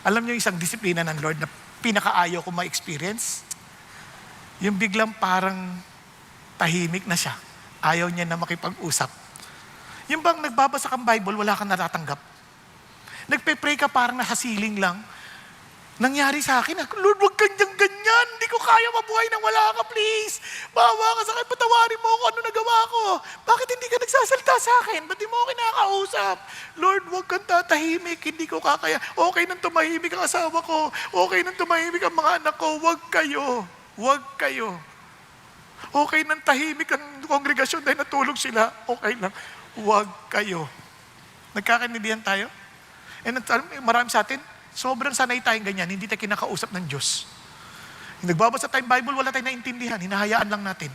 Alam niyo isang disiplina ng Lord na pinakaayaw ko ma-experience? Yung biglang parang tahimik na siya. Ayaw niya na makipag-usap. Yung bang nagbabasa kang Bible, wala kang natatanggap. Nagpe-pray ka parang nasa ceiling lang. Nangyari sa akin, Lord, wag kang ganyan. Hindi ko kaya mabuhay nang wala ka, please. Bawa ka sa akin, patawarin mo ako, ano nagawa ko. Bakit hindi ka nagsasalita sa akin? Ba't di mo ako kinakausap? Lord, wag kang tatahimik, hindi ko kakaya. Okay nang tumahimik ang asawa ko. Okay nang tumahimik ang mga anak ko. Wag kayo. Wag kayo. Okay nang tahimik ang kongregasyon dahil natulog sila. Okay lang. Huwag kayo. Nagkakaintindihan tayo? And marami sa atin, sobrang sanay tayong ganyan. Hindi tayo kinakausap ng Diyos. Nagbabasa tayong Bible, wala tayong naintindihan. Hinahayaan lang natin.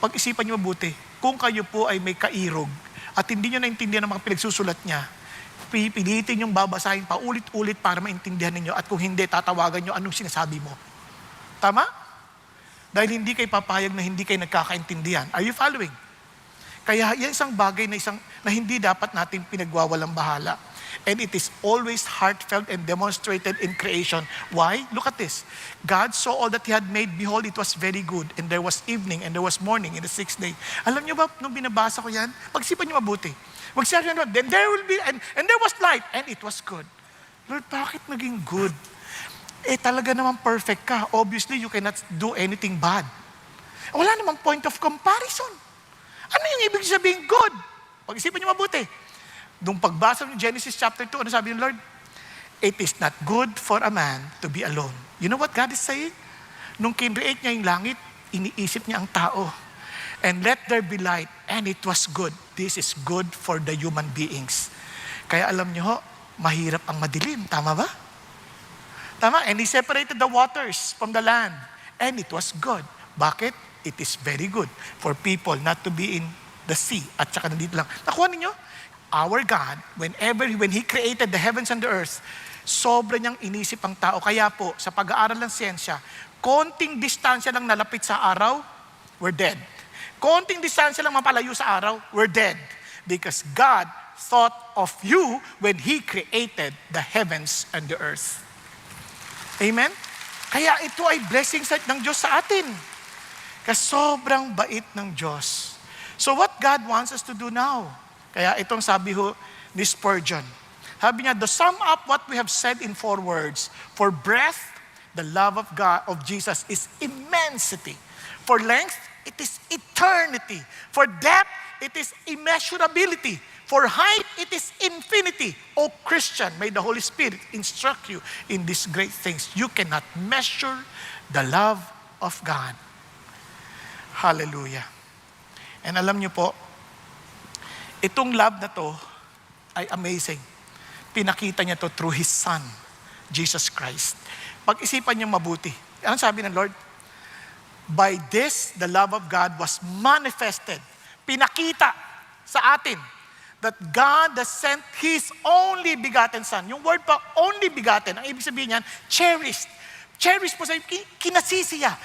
Pag-isipan niyo mabuti. Kung kayo po ay may kairog at hindi niyo naintindihan ang mga pinagsusulat niya, pipilitin yung babasahin pa ulit-ulit para maintindihan ninyo at kung hindi, tatawagan nyo anong sinasabi mo. Tama? Dahil hindi kayo papayag na hindi kayo nagkakaintindihan. Are you following? Kaya yan isang bagay na hindi dapat natin pinagwawalang bahala. And it is always heartfelt and demonstrated in creation. Why? Look at this. God saw all that He had made. Behold, it was very good. And there was evening and there was morning in the sixth day. Alam niyo ba, nung binabasa ko yan, pagsipan niyo mabuti. Magsabi nyo, then there will be, and there was light, and it was good. Lord, bakit naging good? Talaga naman perfect ka. Obviously, you cannot do anything bad. Wala namang point of comparison. Ano yung ibig sabihin good? Pag-isipan nyo mabuti. Nung pagbasa ng Genesis chapter 2, ano sabi ng Lord? It is not good for a man to be alone. You know what God is saying? Nung kinreate niya yung langit, iniisip niya ang tao. And let there be light, and it was good. This is good for the human beings. Kaya alam niyo ho, mahirap ang madilim. Tama ba? Tama? And He separated the waters from the land. And it was good. Bakit? It is very good for people not to be in the sea. At saka nandito lang. Nakuha ninyo? Our God, when He created the heavens and the earth, sobra niyang inisip ang tao. Kaya po, sa pag-aaral ng siyensya, konting distansya lang nalapit sa araw, we're dead. Konting distansya lang mapalayo sa araw, we're dead. Because God thought of you when He created the heavens and the earth. Amen? Kaya ito ay blessing ng Diyos sa atin. Kasi sobrang bait ng Diyos. So what God wants us to do now? Kaya itong sabi ho ni Spurgeon. Sabi niya, to sum up what we have said in 4 words, for breadth, the love of God, of Jesus is immensity. For length, it is eternity. For depth, it is immeasurability. For height, it is infinity. O Christian, may the Holy Spirit instruct you in these great things. You cannot measure the love of God. Hallelujah. And alam niyo po, itong love na to ay amazing. Pinakita niya to through His Son, Jesus Christ. Pag-isipan niyo mabuti. Ano sabi ng Lord? By this, the love of God was manifested. Pinakita sa atin that God has sent His only begotten Son. Yung word pa, only begotten, ang ibig sabihin niyan, cherished. Cherished po sa kinasisiya,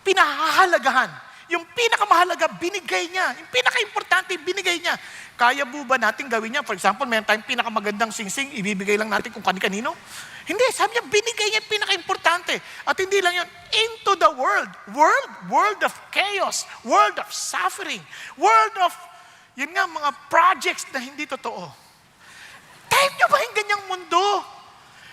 pinahahalagahan. Yung pinakamahalaga, binigay niya. Yung pinaka-importante, binigay niya. Kaya po ba natin gawin niya? For example, mayroon tayong pinakamagandang singsing, ibibigay lang natin kung kani-kanino. Hindi, sabi niya, binigay niya yung pinaka-importante. At hindi lang yun, into the world. World of chaos. World of suffering. World of, yun nga, mga projects na hindi totoo. Type niyo ba yung ganyang mundo?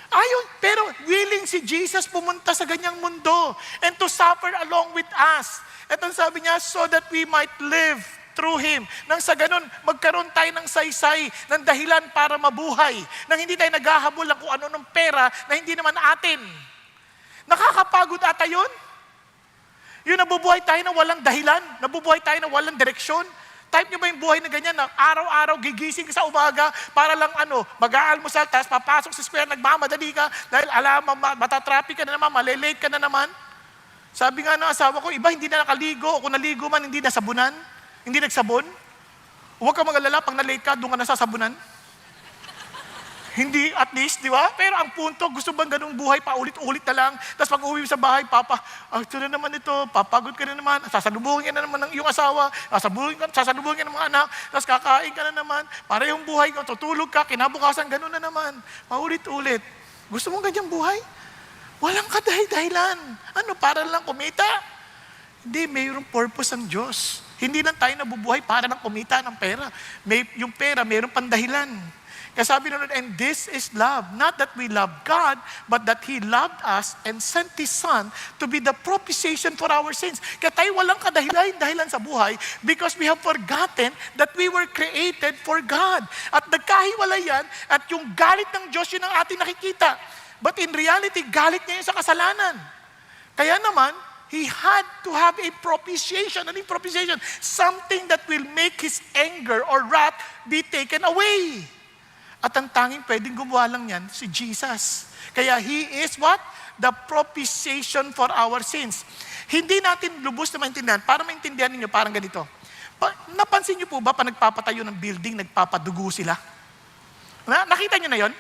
Ayun, pero willing si Jesus pumunta sa ganyang mundo and to suffer along with us. At ang sabi niya, so that we might live through Him. Nang sa ganun, magkaroon tayo ng saysay, ng dahilan para mabuhay. Nang hindi tayo naghahabol ng kung ano ng pera na hindi naman atin. Nakakapagod ata yun? Yung nabubuhay tayo na walang dahilan, nabubuhay tayo na walang direksyon. Type niyo ba yung buhay na ganyan na araw-araw gigising ka sa umaga para lang mag-aalmusal, tapos papasok sa square, nagmamadali ka dahil alam, matatraffic ka na naman, malilate ka na naman. Sabi nga ng asawa ko, iba hindi na nakaligo, o kung naligo man, hindi nasabunan, hindi nagsabon. Huwag ka mag-alala, pag na-late ka, doon ka nasasabunan. Hindi, at least, di ba? Pero ang punto, gusto bang ganung buhay, paulit-ulit na lang. Tapos pag uwi sa bahay, ito na naman ito, papagod ka na naman, sasalubungin ka na naman ng iyong asawa, sasalubungin ka ng mga anak, tapos kakain ka na naman, para yung buhay ko, tutulog ka, kinabukasan, ganun na naman. Paulit-ulit. Gusto mong ganyang buhay? Walang kadahilan. Para lang kumita? Hindi, mayroong purpose ang Diyos. Hindi lang tayo nabubuhay para lang kumita ng pera. Yung pera, mayroong pandahilan. Kaya sabi na, and this is love. Not that we love God, but that He loved us and sent His Son to be the propitiation for our sins. Kaya tayo walang dahilan sa buhay because we have forgotten that we were created for God. At nagkahiwalay yan, at yung galit ng Diyos, yun ang ating nakikita. But in reality, galit niya yun sa kasalanan. Kaya naman, He had to have a propitiation. Ano yung propitiation? Something that will make his anger or wrath be taken away. At ang tanging pwedeng gumawa lang yan, si Jesus. Kaya He is what? The propitiation for our sins. Hindi natin lubos na maintindihan. Para maintindihan ninyo, parang ganito. Napansin niyo po ba, pa nagpapatayo ng building, nagpapadugo sila? Nakita niyo na yon?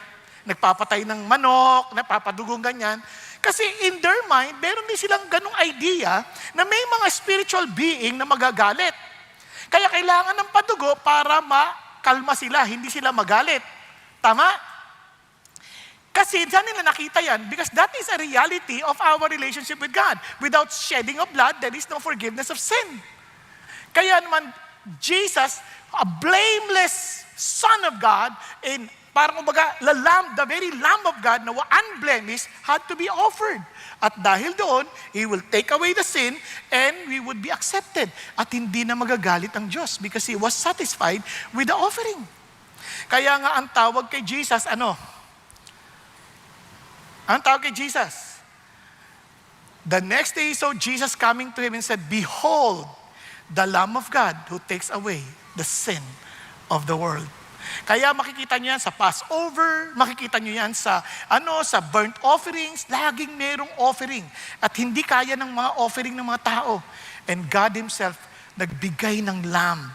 Nagpapatay ng manok, nagpapadugong ganyan. Kasi in their mind, meron din silang ganong idea na may mga spiritual being na magagalit. Kaya kailangan ng padugo para makalma sila, hindi sila magalit. Tama? Kasi saan nila nakita yan? Because that is a reality of our relationship with God. Without shedding of blood, there is no forgiveness of sin. Kaya naman, Jesus, a blameless Son of God, and parang kumbaga, the very Lamb of God na unblemished had to be offered. At dahil doon, He will take away the sin and we would be accepted. At hindi na magagalit ang Diyos because He was satisfied with the offering. Kaya nga ang tawag kay Jesus, ano? Ang tawag kay Jesus. The next day, so Jesus coming to him and said, "Behold, the Lamb of God who takes away the sin of the world." Kaya makikita niyo yan sa Passover, makikita niyo yan sa sa burnt offerings, laging merong offering. At hindi kaya ng mga offering ng mga tao. And God Himself nagbigay ng lamb.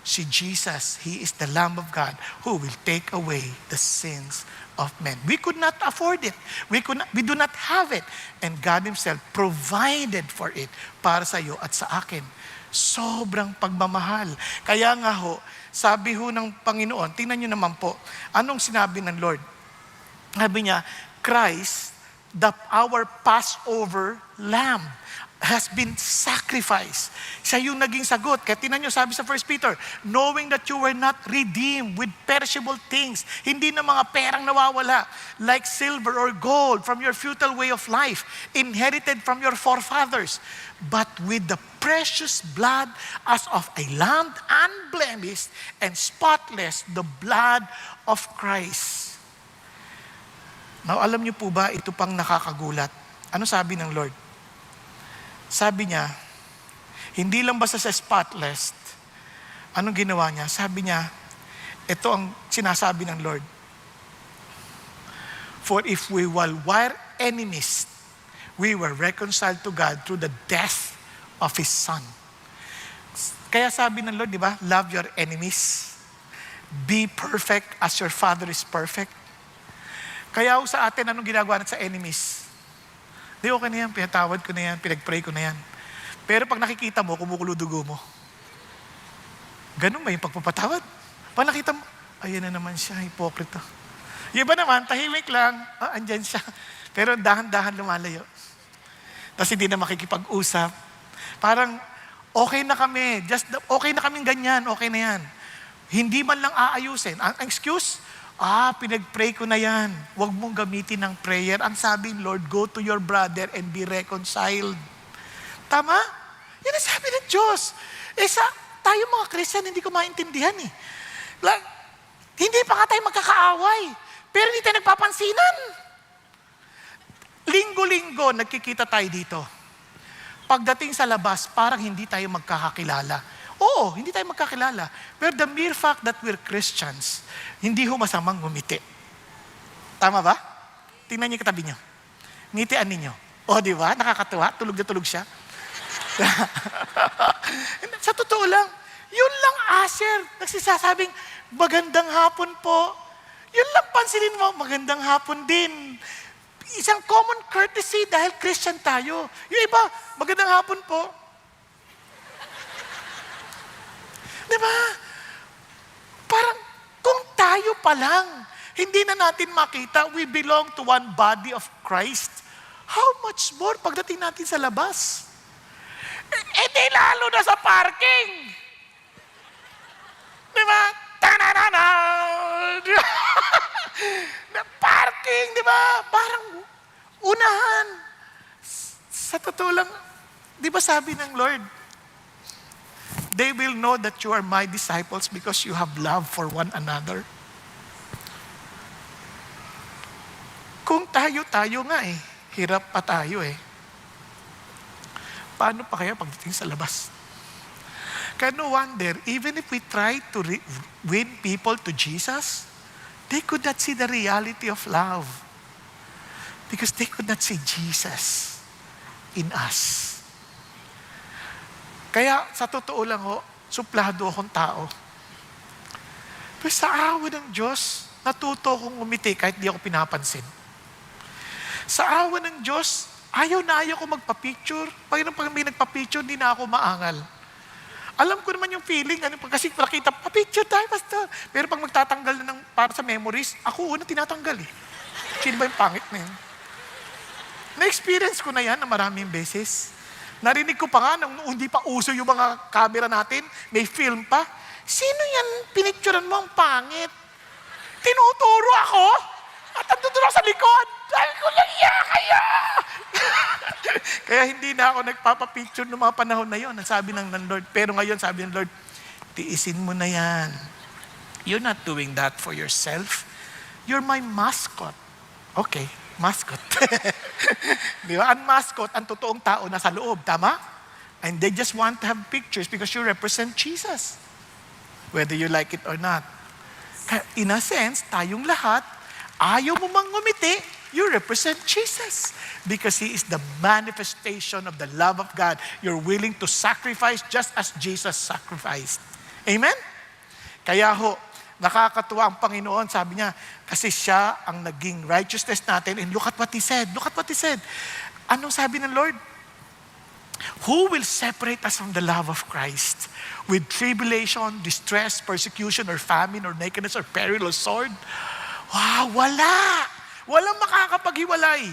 Si Jesus, He is the Lamb of God who will take away the sins of men. We could not afford it. We do not have it. And God Himself provided for it para sa iyo at sa akin. Sobrang pagmamahal. Kaya nga ho, sabi ho ng Panginoon, tingnan nyo naman po, anong sinabi ng Lord? Sabi niya, Christ, our Passover Lamb, has been sacrificed. Siya yung naging sagot. Kaya tingnan nyo, sabi sa 1 Peter, knowing that you were not redeemed with perishable things, hindi na mga perang nawawala, like silver or gold from your futile way of life, inherited from your forefathers, but with the precious blood as of a lamb unblemished and spotless, the blood of Christ. Now, alam niyo po ba, ito pang nakakagulat. Ano sabi ng Lord? Sabi niya, hindi lang basta sa spotless, anong ginawa niya? Sabi niya, ito ang sinasabi ng Lord. For if we were enemies, we were reconciled to God through the death of His Son. Kaya sabi ng Lord, di ba? Love your enemies. Be perfect as your Father is perfect. Kaya sa atin, anong ginagawa natin sa enemies? Di, okay na yan, pinatawad ko na yan, pinag-pray ko na yan. Pero pag nakikita mo, kumukulo dugo mo. Ganun ba yung pagpapatawad? Pag nakita mo, ayan na naman siya, hipokrito. Yung iba naman, tahimik lang, andyan siya. Pero dahan-dahan lumalayo. Tapos hindi na makikipag-usap. Parang, okay na kami, okay na kaming ganyan, okay na yan. Hindi man lang aayusin. Ang excuse, pinag-pray ko na yan. Huwag mong gamitin ng prayer. Ang sabi, Lord, go to your brother and be reconciled. Tama? Yan ang sabi ng Diyos. Tayo mga Christian, hindi ko maintindihan eh. Hindi pa nga tayo magkakaaway. Pero hindi tayo nagpapansinan. Linggo-linggo, nagkikita tayo dito. Pagdating sa labas, parang hindi tayo magkakakilala. Oo, hindi tayo magkakilala. Pero the mere fact that we're Christians, hindi ho masamang ngumiti. Tama ba? Tingnan niyo katabi niyo. Ngitian ninyo. O, di ba? Nakakatuwa. Tulog na tulog siya. Sa totoo lang, yun lang, Asher. Nagsisasabing, magandang hapon po. Yun lang pansinin mo, magandang hapon din. Isang common courtesy dahil Christian tayo. Yung iba, magandang hapon po. Diba? Parang kung tayo pa lang, hindi na natin makita, we belong to one body of Christ. How much more pagdating natin sa labas? Di lalo na sa parking. Diba? Ta-na-na-na! Parking, diba? Parang unahan. Sa totoo lang, di ba sabi ng Lord, they will know that you are my disciples because you have love for one another. Kung tayo nga hirap pa tayo Paano pa kaya pagdating sa labas? Kaya no wonder, even if we try to win people to Jesus, they could not see the reality of love. Because they could not see Jesus in us. Kaya sa totoo lang suplado akong tao. Pero sa awa ng Diyos, natuto akong umiti kahit di ako pinapansin. Sa awa ng Diyos, ayaw ko magpa-picture. Pag may nagpa-picture, hindi na ako maangal. Alam ko naman yung feeling, kasi nakita, pa-picture tayo, pastor. Pero pag magtatanggal na para sa memories, ako una tinatanggal eh. Sino ba yung pangit na yun? Na-experience ko na yan na maraming beses. Narinig ko pa nga, nung hindi pa uso yung mga camera natin, may film pa. Sino yan pinicturean mo ang pangit? Tinuturo ako? At andun ako sa likod. Dahil ko lang kaya. Kaya hindi na ako nagpapapicture noong mga panahon na yon. Ang sabi ng Lord. Pero ngayon sabi ng Lord, tiisin mo na yan. You're not doing that for yourself. You're my mascot. Okay, mascot. Di ba? Ang mascot, ang totoong tao nasa loob. Tama? And they just want to have pictures because you represent Jesus. Whether you like it or not. In a sense, tayong lahat, ayaw mo mang ngumiti, you represent Jesus. Because He is the manifestation of the love of God. You're willing to sacrifice just as Jesus sacrificed. Amen? Kaya nakakatuwa ang Panginoon. Sabi niya, kasi siya ang naging righteousness natin. And look at what He said. Look at what He said. Anong sabi ng Lord? Who will separate us from the love of Christ? With tribulation, distress, persecution, or famine, or nakedness, or peril, or sword? Wow, wala! Walang makakapaghiwalay.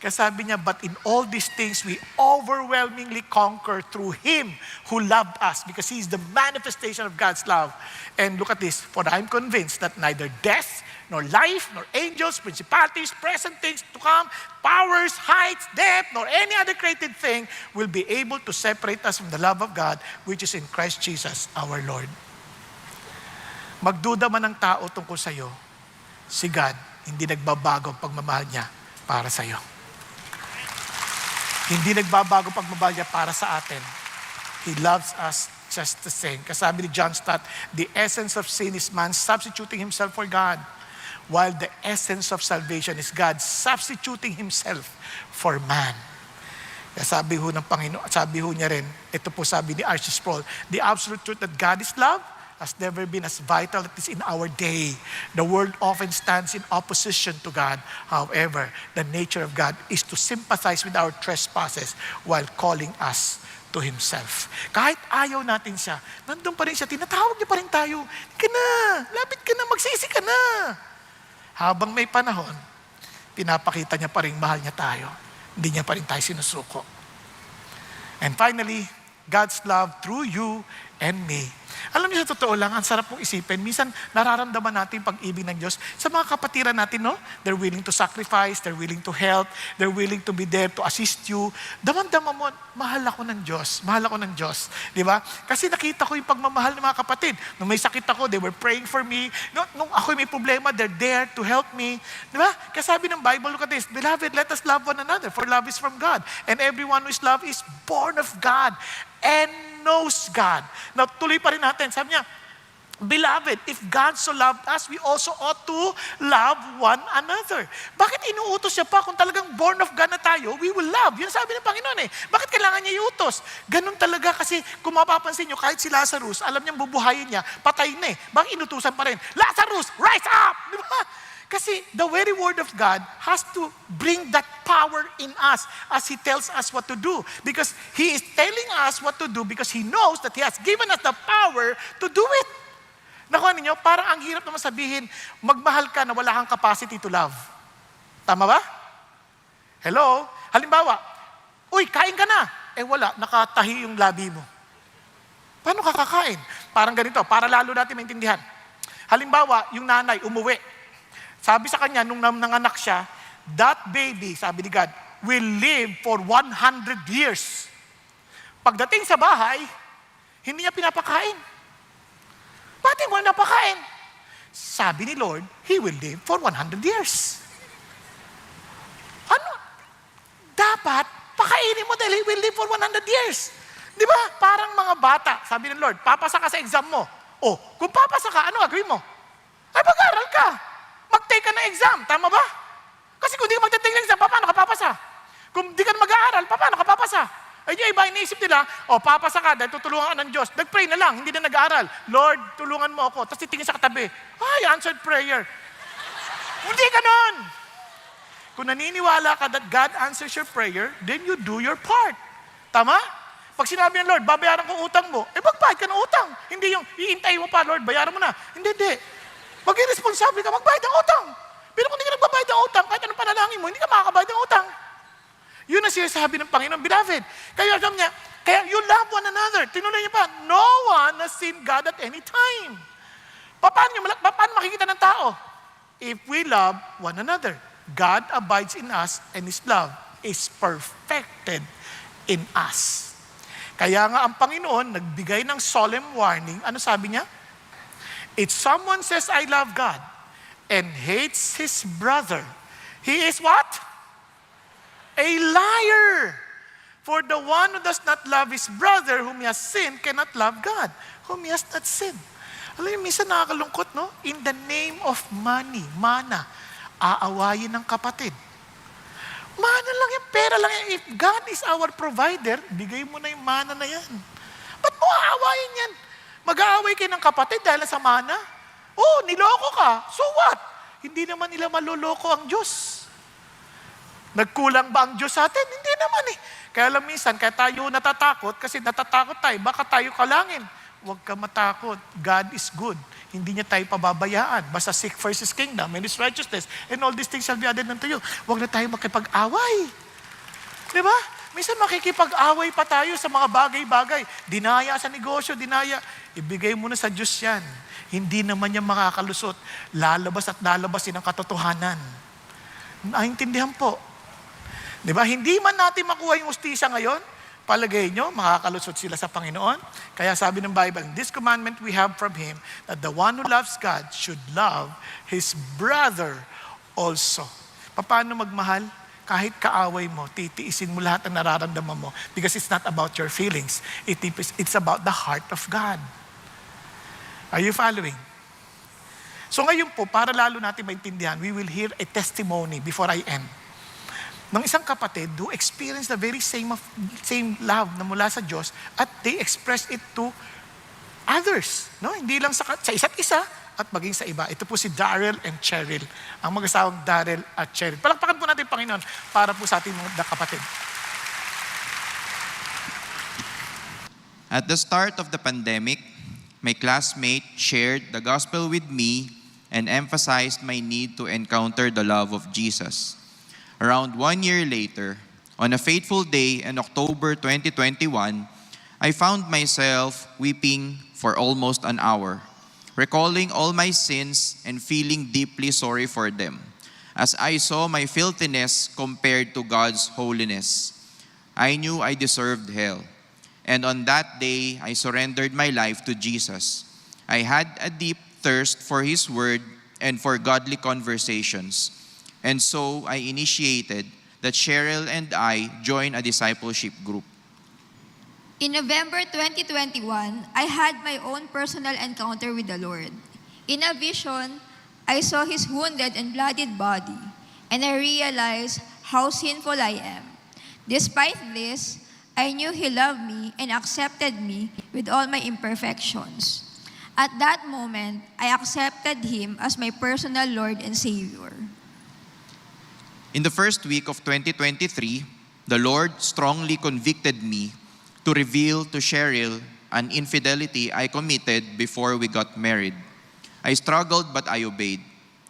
Kaya sabi niya, but in all these things, we overwhelmingly conquer through Him who loved us, because He is the manifestation of God's love. And look at this, for I'm convinced that neither death, nor life, nor angels, principalities, present things to come, powers, heights, depth, nor any other created thing will be able to separate us from the love of God, which is in Christ Jesus our Lord. Magduda man ang tao tungkol sa iyo, si God, hindi nagbabago ang pagmamahal niya para sa iyo. Hindi nagbabago ang pagmamahal niya para sa atin. He loves us just the same. Kasabi ni John Stott, the essence of sin is man substituting himself for God, while the essence of salvation is God substituting Himself for man. Kaya sabi ng Panginoon, sabi niya rin, ito po sabi ni R.C. Sproul, the absolute truth that God is love has never been as vital as it is in our day. The world often stands in opposition to God. However, the nature of God is to sympathize with our trespasses while calling us to Himself. Kahit ayaw natin siya, nandun pa rin siya, tinatawag niya pa rin tayo, lapit ka na, magsisi ka na. Habang may panahon, pinapakita niya pa rin mahal niya tayo. Hindi niya pa rin tayo sinusuko. And finally, God's love through you and me. Alam niyo, sa totoo lang, ang sarap mong isipin. Minsan, nararamdaman natin pag-ibig ng Diyos sa mga kapatiran natin, no? They're willing to sacrifice, they're willing to help, they're willing to be there to assist you. Damang-dama mo, mahal ako ng Diyos. Mahal ako ng Diyos. Di ba? Kasi nakita ko yung pagmamahal ng mga kapatid. Nung may sakit ako, they were praying for me. Nung ako may problema, they're there to help me. Di ba? Kasi sabi ng Bible, look at this, Beloved, let us love one another, for love is from God. And everyone who is loved is born of God and knows God. Now, tuloy pa rin natin. Sabi niya, Beloved, if God so loved us, we also ought to love one another. Bakit inuutos siya pa kung talagang born of God na tayo, we will love? Yun sabi ng Panginoon eh. Bakit kailangan niya iutos? Ganun talaga kasi kung mapapansin niyo, kahit si Lazarus, alam niyang bubuhayin niya, patay na eh. Bakit inutusan pa rin? Lazarus, rise up! Di ba? Kasi the very word of God has to bring that power in us as He tells us what to do. Because He is telling us what to do because He knows that He has given us the power to do it. Nakuha ninyo, parang ang hirap naman sabihin, magmahal ka na wala kang capacity to love. Tama ba? Hello? Halimbawa, uy, kain ka na. Eh wala, nakatahi yung labi mo. Paano ka kakain? Parang ganito, para lalo natin maintindihan. Halimbawa, yung nanay umuwi. Sabi sa kanya, nung nanganak siya, that baby, sabi ni God, will live for 100 years. Pagdating sa bahay, hindi niya pinapakain. Bakit mo napakain? Sabi ni Lord, He will live for 100 years. Ano? Dapat, pakainin mo mo dahil He will live for 100 years. Di ba? Parang mga bata. Sabi ng Lord, papasa ka sa exam mo. O, kung papasa ka, ano gagawin mo? Ay, mag-aral ka. Mag-take ka ng exam. Tama ba? Kasi kung di ka mag-take ng exam, paano ka papasa? Kung di ka mag-aaral, paano ka papasa? Ay, yung iba, iniisip nila, papasa ka dahil tutulungan ka ng Diyos. Nag-pray na lang, hindi na nag-aaral. Lord, tulungan mo ako. Tapos titingin sa katabi. Ay, answered prayer. Hindi ganon. Kung naniniwala ka that God answers your prayer, then you do your part. Tama? Pag sinabi ng Lord, babayaran ko utang mo, magbayad ka ng utang. Hindi yung, iintay mo pa, Lord, bayaran mo na. Hindi. Maging responsable ka, magbayad ng utang. Pero kung hindi ka nagbabayad ng utang, kahit anong panalangin mo, hindi ka makakabayad ng utang. Yun ang sinasabi ng Panginoon, beloved. Kaya alam niya, kaya you love one another. Tinuloy niya pa, no one has seen God at any time. Paano makikita ng tao? If we love one another, God abides in us and His love is perfected in us. Kaya nga ang Panginoon nagbigay ng solemn warning. Ano sabi niya? If someone says, I love God and hates his brother, he is what? A liar. For the one who does not love his brother whom he has sinned cannot love God whom he has not sinned. Alam mo, minsan nakakalungkot, no? In the name of money, mana, aawayin ng kapatid. Mana lang yan, pera lang yan. If God is our provider, bigay mo na yung mana na yan. Ba't mo aawayin yan? Mag-aaway kayo ng kapatid dahil sa mana? Niloko ka. So what? Hindi naman nila maloloko ang Diyos. Nagkulang ba ang Diyos sa atin? Hindi naman eh. Kaya lang minsan, kaya tayo natatakot, kasi natatakot tayo, baka tayo kalangin. Huwag ka matakot. God is good. Hindi niya tayo pababayaan. Basta seek first His kingdom and His righteousness, and all these things shall be added unto you. Huwag na tayo makipag-away. Di ba? Minsan makikipag-away pa tayo sa mga bagay-bagay. Dinaya sa negosyo, dinaya. Ibigay mo na sa Diyos yan. Hindi naman niya makakalusot. Lalabas at lalabasin ang katotohanan. Naintindihan po. Di ba? Hindi man natin makuha yung ustisya ngayon, palagay nyo, makakalusot sila sa Panginoon. Kaya sabi ng Bible, this commandment we have from Him, that the one who loves God should love his brother also. Paano magmahal? Kahit kaaway mo, titiisin mo lahat ng nararamdaman mo because it's not about your feelings. It's about the heart of God. Are you following? So ngayon po, para lalo natin maintindihan, we will hear a testimony before I end. Ng isang kapatid who experienced the very same love na mula sa Diyos at they expressed it to others. No? Hindi lang sa isa't isa at maging sa iba. Ito po si Daryl and Cheryl. Ang mag-asawang Daryl at Cheryl. Palakpakan po natin, Panginoon, para po sa ating mga kapatid. At the start of the pandemic, my classmate shared the gospel with me and emphasized my need to encounter the love of Jesus. Around 1 year later, on a fateful day in October 2021, I found myself weeping for almost an hour, recalling all my sins and feeling deeply sorry for them, as I saw my filthiness compared to God's holiness. I knew I deserved hell, and on that day, I surrendered my life to Jesus. I had a deep thirst for His word and for godly conversations. And so I initiated that Cheryl and I join a discipleship group. In November 2021, I had my own personal encounter with the Lord. In a vision, I saw His wounded and bloodied body, and I realized how sinful I am. Despite this, I knew He loved me and accepted me with all my imperfections. At that moment, I accepted Him as my personal Lord and Savior. In the first week of 2023, the Lord strongly convicted me to reveal to Cheryl an infidelity I committed before we got married. I struggled but I obeyed,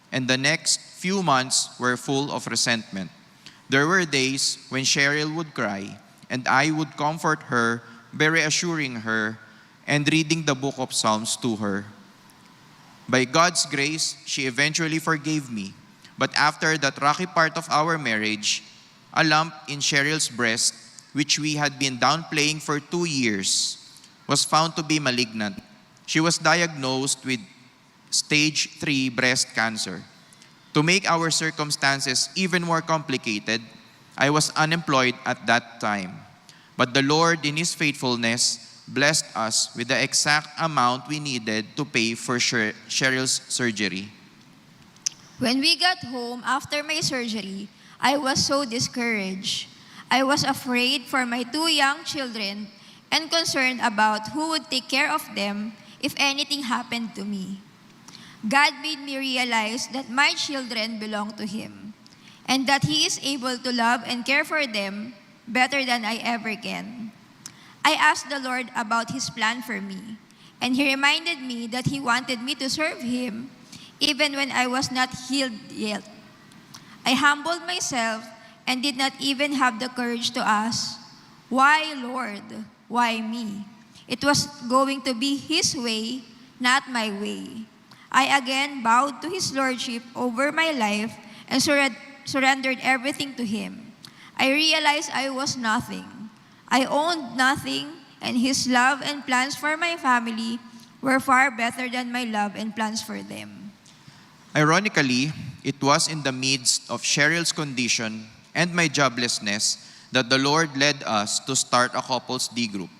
and the next few months were full of resentment. There were days when Cheryl would cry, and I would comfort her by reassuring her and reading the book of Psalms to her. By God's grace, she eventually forgave me. But after that rocky part of our marriage, a lump in Cheryl's breast, which we had been downplaying for 2 years, was found to be malignant. She was diagnosed with stage 3 breast cancer. To make our circumstances even more complicated, I was unemployed at that time. But the Lord, in His faithfulness, blessed us with the exact amount we needed to pay for Cheryl's surgery. When we got home after my surgery, I was so discouraged. I was afraid for my 2 young children and concerned about who would take care of them if anything happened to me. God made me realize that my children belong to Him and that He is able to love and care for them better than I ever can. I asked the Lord about His plan for me, and He reminded me that He wanted me to serve Him even when I was not healed yet. I humbled myself and did not even have the courage to ask, "Why, Lord? Why me?" It was going to be His way, not my way. I again bowed to His Lordship over my life and surrendered everything to Him. I realized I was nothing. I owned nothing, and His love and plans for my family were far better than my love and plans for them. Ironically, it was in the midst of Cheryl's condition and my joblessness that the Lord led us to start a couples D group.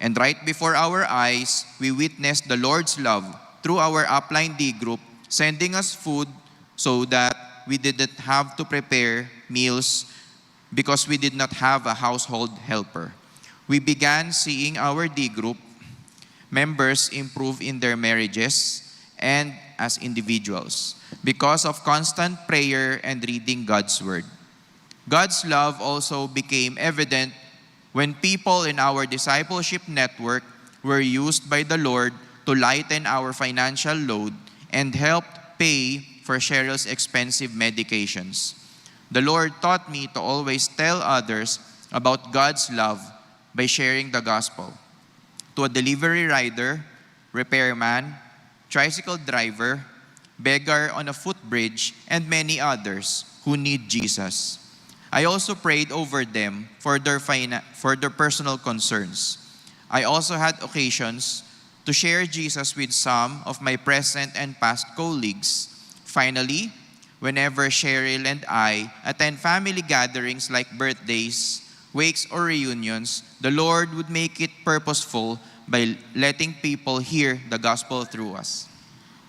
And right before our eyes, we witnessed the Lord's love through our upline D group, sending us food so that we didn't have to prepare meals because we did not have a household helper. We began seeing our D group members improve in their marriages and as individuals because of constant prayer and reading God's Word. God's love also became evident when people in our discipleship network were used by the Lord to lighten our financial load and helped pay for Cheryl's expensive medications. The Lord taught me to always tell others about God's love by sharing the gospel. To a delivery rider, repairman, tricycle driver, beggar on a footbridge, and many others who need Jesus. I also prayed over them for their personal concerns. I also had occasions to share Jesus with some of my present and past colleagues. Finally, whenever Cheryl and I attend family gatherings like birthdays, wakes, or reunions, the Lord would make it purposeful by letting people hear the gospel through us.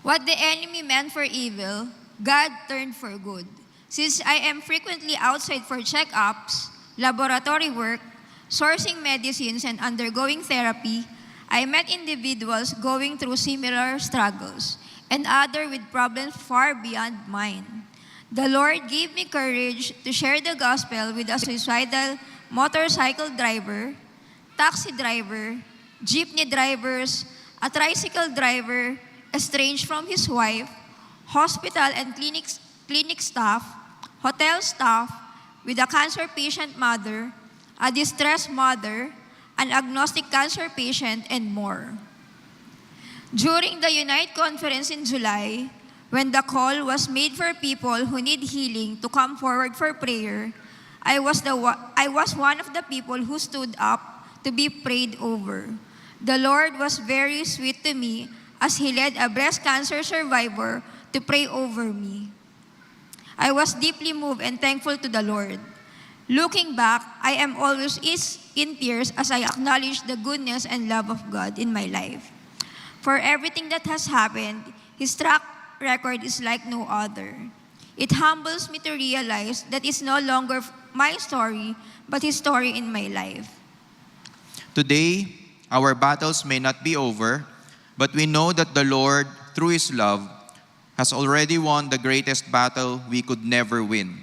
What the enemy meant for evil, God turned for good. Since I am frequently outside for checkups, laboratory work, sourcing medicines, and undergoing therapy, I met individuals going through similar struggles and others with problems far beyond mine. The Lord gave me courage to share the gospel with a suicidal motorcycle driver, taxi driver, jeepney drivers, a tricycle driver estranged from his wife, hospital and clinic staff, hotel staff, with a cancer patient mother, a distressed mother, an agnostic cancer patient, and more. During the Unite Conference in July, when the call was made for people who need healing to come forward for prayer, I was one of the people who stood up to be prayed over. The Lord was very sweet to me as He led a breast cancer survivor to pray over me. I was deeply moved and thankful to the Lord. Looking back, I am always in tears as I acknowledge the goodness and love of God in my life. For everything that has happened, His track record is like no other. It humbles me to realize that it's no longer my story, but His story in my life. Today, our battles may not be over, but we know that the Lord, through His love, has already won the greatest battle we could never win.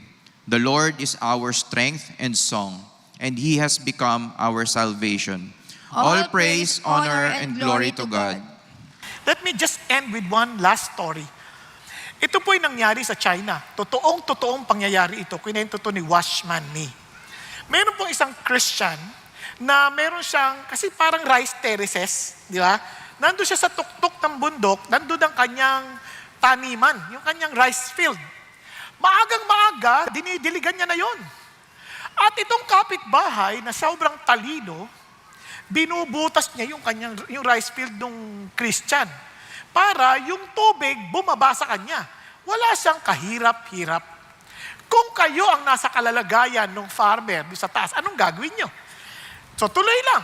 The Lord is our strength and song, and He has become our salvation. All praise, honor, and glory to God. Let me just end with one last story. Ito po'y nangyari sa China. Totoong pangyayari ito. Kwento to ni Watchman Nee. Meron pong isang Christian na meron siyang, kasi parang rice terraces, di ba? Nandun siya sa tuktok ng bundok, nandun ang kanyang taniman, yung kanyang rice field. Maagang-maaga, dinidiligan niya na yon. At itong kapitbahay na sobrang talino, binubutas niya yung rice field ng Christian para yung tubig bumaba sa kanya. Wala siyang kahirap-hirap. Kung kayo ang nasa kalalagayan ng farmer doon sa taas, anong gagawin nyo? So tuloy lang.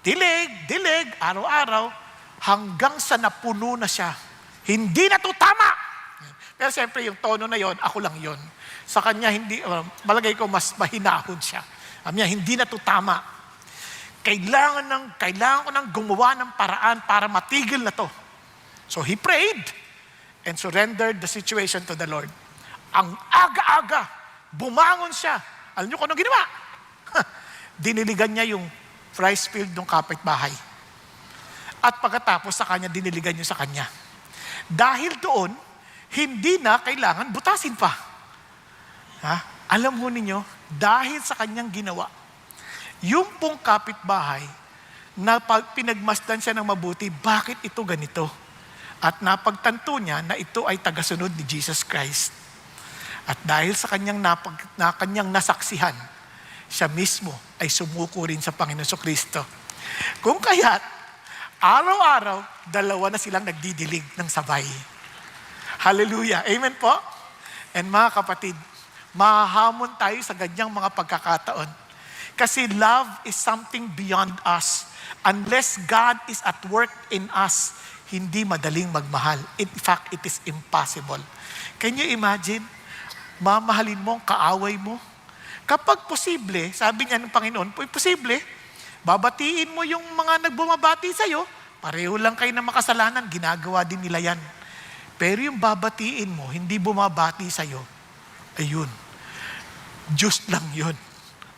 Dilig, araw-araw, hanggang sa napuno na siya. Hindi na to tama. Pero siyempre yung tono na yon, ako lang yon. Sa kanya, hindi, malagay ko mas mahinahon siya. Sabi niya, hindi na to tama. Kailangan ko nang gumawa ng paraan para matigil na to. So he prayed and surrendered the situation to the Lord. Ang aga-aga, bumangon siya. Alam niyo kung ano ginawa? Diniligan niya yung rice field ng kapitbahay. At pagkatapos sa kanya, diniligan niya sa kanya. Dahil doon, hindi na kailangan butasin pa. Alam mo ninyo, dahil sa kanyang ginawa, yung pong kapitbahay, na pinagmasdan siya ng mabuti, bakit ito ganito? At napagtanto niya na ito ay tagasunod ni Jesus Christ. At dahil sa kanyang nasaksihan, siya mismo ay sumuko rin sa Panginoon Kristo. Kung kaya't, araw-araw, dalawa na silang nagdidilig ng sabay. Hallelujah. Amen po? And mga kapatid, mahahamon tayo sa ganyang mga pagkakataon. Kasi love is something beyond us. Unless God is at work in us, hindi madaling magmahal. In fact, it is impossible. Can you imagine? Mamahalin mo ang kaaway mo. Kapag posible, sabi niya ng Panginoon, posible, babatiin mo yung mga nagbumabati sa'yo, pareho lang kayo na makasalanan, ginagawa din nila yan. Pero yung babatiin mo, hindi bumabati sa'yo, ayun, Diyos lang yun,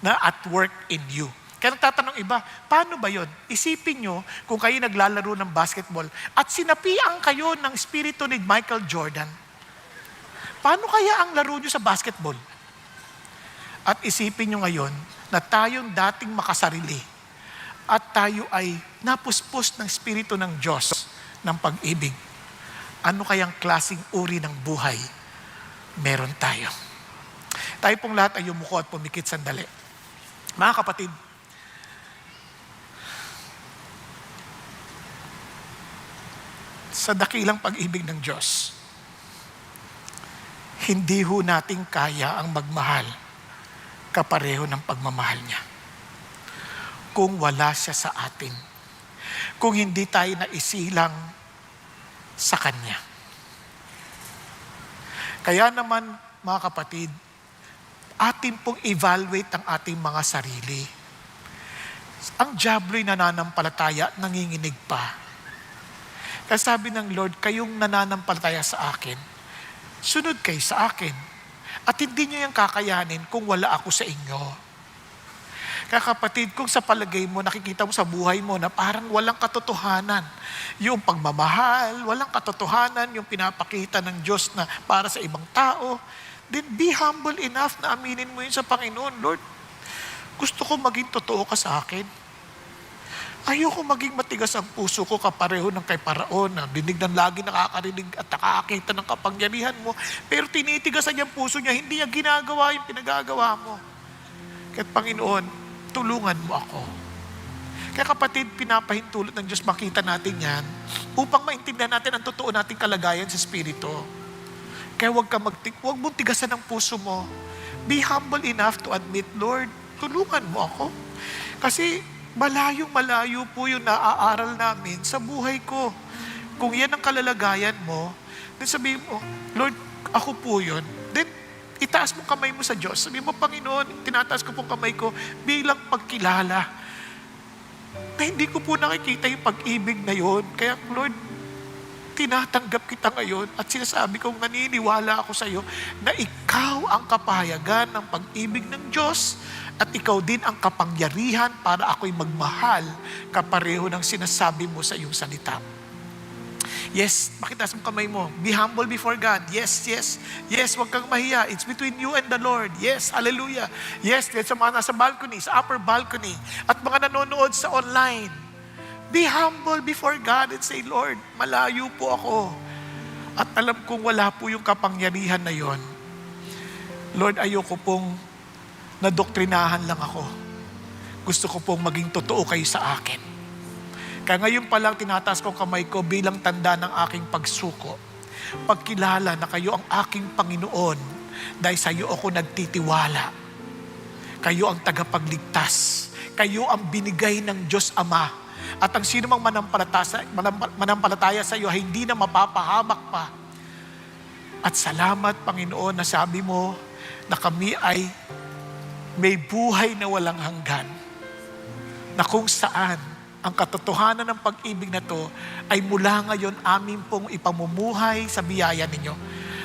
na at work in you. Kaya nagtatanong iba, paano ba yun? Isipin nyo kung kayo naglalaro ng basketball at sinapian kayo ng espiritu ni Michael Jordan. Paano kaya ang laro nyo sa basketball? At isipin nyo ngayon na tayong dating makasarili at tayo ay napuspos ng espiritu ng Diyos ng pag-ibig. Ano kayang klaseng uri ng buhay meron tayo? Tayo pong lahat ay yumuko at pumikit sandali. Mga kapatid, sa dakilang pag-ibig ng Diyos, hindi ho natin kaya ang magmahal kapareho ng pagmamahal niya. Kung wala siya sa atin, kung hindi tayo naisilang sa Kanya. Kaya naman, mga kapatid, atin pong evaluate ang ating mga sarili. Ang diablo'y nananampalataya, nanginginig pa. Kaya sabi ng Lord, kayong nananampalataya sa akin, sunod kayo sa akin. At hindi nyo yung kakayanin kung wala ako sa inyo. Kaya kapatid, kung sa palagay mo, nakikita mo sa buhay mo na parang walang katotohanan. Yung pagmamahal, walang katotohanan, yung pinapakita ng Diyos na para sa ibang tao, then be humble enough na aminin mo yun sa Panginoon. Lord, gusto ko maging totoo ka sa akin. Ayoko maging matigas ang puso ko kapareho ng kay Paraon na dinig ng lagi nakakarinig at nakakakita ng kapangyarihan mo. Pero tinitigasan niya ang puso niya, hindi niya ginagawa yung pinagagawa mo. Kaya Panginoon, tulungan mo ako. Kaya kapatid, pinapahintulot ng Diyos makita natin yan upang maintindihan natin ang totoo nating kalagayan sa Espiritu. Kaya huwag mong tigasan ang puso mo. Be humble enough to admit, Lord, tulungan mo ako. Kasi malayo po yung naaaral namin sa buhay ko. Kung yan ang kalalagayan mo, then sabihin mo, Lord, ako po yun. Then, itaas mo kamay mo sa Diyos. Sabihin mo, Panginoon, tinataas ko pong kamay ko bilang pagkilala. Na hindi ko po nakikita yung pag-ibig na yun. Kaya, Lord, tinatanggap kita ngayon at sinasabi kong naniniwala ako sa iyo na ikaw ang kapahayagan ng pag-ibig ng Diyos at ikaw din ang kapangyarihan para ako'y magmahal kapareho ng sinasabi mo sa iyong salita. Yes, pakitaas mo kamay mo. Be humble before God. Yes, yes. Yes, huwag kang mahiya. It's between you and the Lord. Yes, hallelujah. Yes, sa mga nasa balcony, sa upper balcony, at mga nanonood sa online. Be humble before God and say, Lord, malayo po ako. At alam kong wala po yung kapangyarihan na yon. Lord, ayoko pong nadoktrinahan lang ako. Gusto ko pong maging totoo kayo sa akin. Kaya ngayon pa lang tinataas ko kamay ko bilang tanda ng aking pagsuko. Pagkilala na kayo ang aking Panginoon dahil sa iyo ako nagtitiwala. Kayo ang tagapagligtas. kayo ang binigay ng Diyos Ama. At ang sino mang manampalataya sa iyo ay hindi na mapapahamak pa. At salamat, Panginoon, na sabi mo na kami ay may buhay na walang hanggan. Na kung saan ang katotohanan ng pag-ibig na to ay mula ngayon amin pong ipamumuhay sa biyaya ninyo.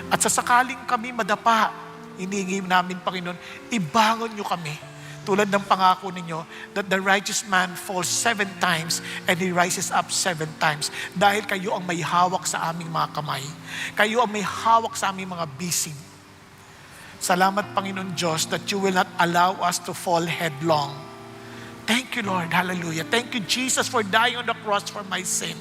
At sa sakaling kami madapa, hinihingi namin, Panginoon, ibangon nyo kami. Tulad ng pangako ninyo that the righteous man falls 7 times and he rises up 7 times. Dahil kayo ang may hawak sa aming mga kamay. Kayo ang may hawak sa aming mga bisig. Salamat, Panginoon Diyos, that you will not allow us to fall headlong. Thank you, Lord. Hallelujah. Thank you, Jesus, for dying on the cross for my sin.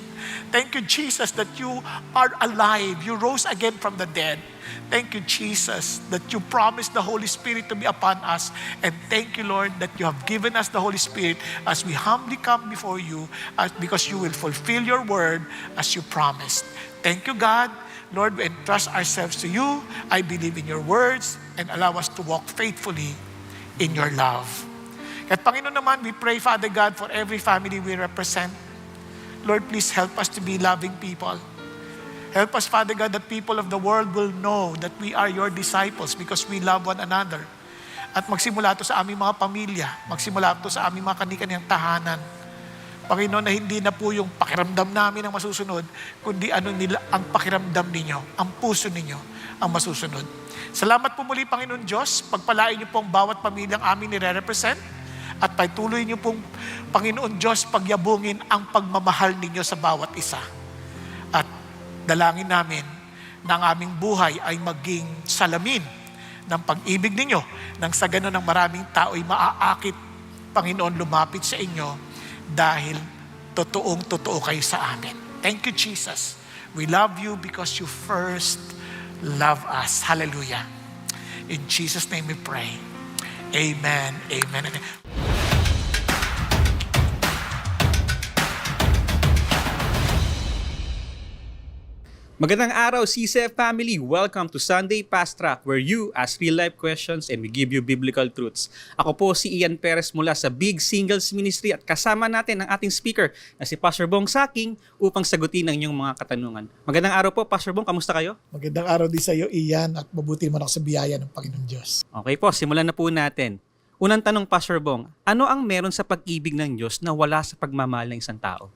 Thank you, Jesus, that you are alive. You rose again from the dead. Thank you, Jesus, that you promised the Holy Spirit to be upon us. And thank you, Lord, that you have given us the Holy Spirit as we humbly come before you because you will fulfill your word as you promised. Thank you, God. Lord, we entrust ourselves to you. I believe in your words and allow us to walk faithfully in your love. At Panginoon naman, we pray, Father God, for every family we represent. Lord, please help us to be loving people. Help us, Father God, that people of the world will know that we are your disciples because we love one another. At magsimula ito sa aming mga pamilya, magsimula ito sa aming mga kani-kaniyang tahanan. Panginoon, na hindi na po yung pakiramdam namin ang masusunod, kundi ang pakiramdam ninyo, ang puso ninyo ang masusunod. Salamat po muli, Panginoon Diyos. Pagpalain niyo po ang bawat pamilyang amin nire-represent. At patuloy niyo pong, Panginoon Diyos, pagyabungin ang pagmamahal ninyo sa bawat isa. At dalangin namin na ang aming buhay ay maging salamin ng pag-ibig ninyo. Nang sa ganun ng maraming tao ay maaakit, Panginoon, lumapit sa inyo dahil totoong-totoo kayo sa amin. Thank you, Jesus. We love you because you first love us. Hallelujah. In Jesus' name we pray. Amen. Amen. Amen. Magandang araw, CCF family! Welcome to Sunday Fast Track, where you ask real-life questions and we give you biblical truths. Ako po si Ian Perez mula sa Big Singles Ministry at kasama natin ang ating speaker na si Pastor Bong Saking upang sagutin ang inyong mga katanungan. Magandang araw po, Pastor Bong. Kamusta kayo? Magandang araw din sa iyo, Ian, at mabuti naman ako sa biyaya ng Panginoon Diyos. Okay po, simulan na po natin. Unang tanong, Pastor Bong, ano ang meron sa pag-ibig ng Diyos na wala sa pagmamahal ng isang tao?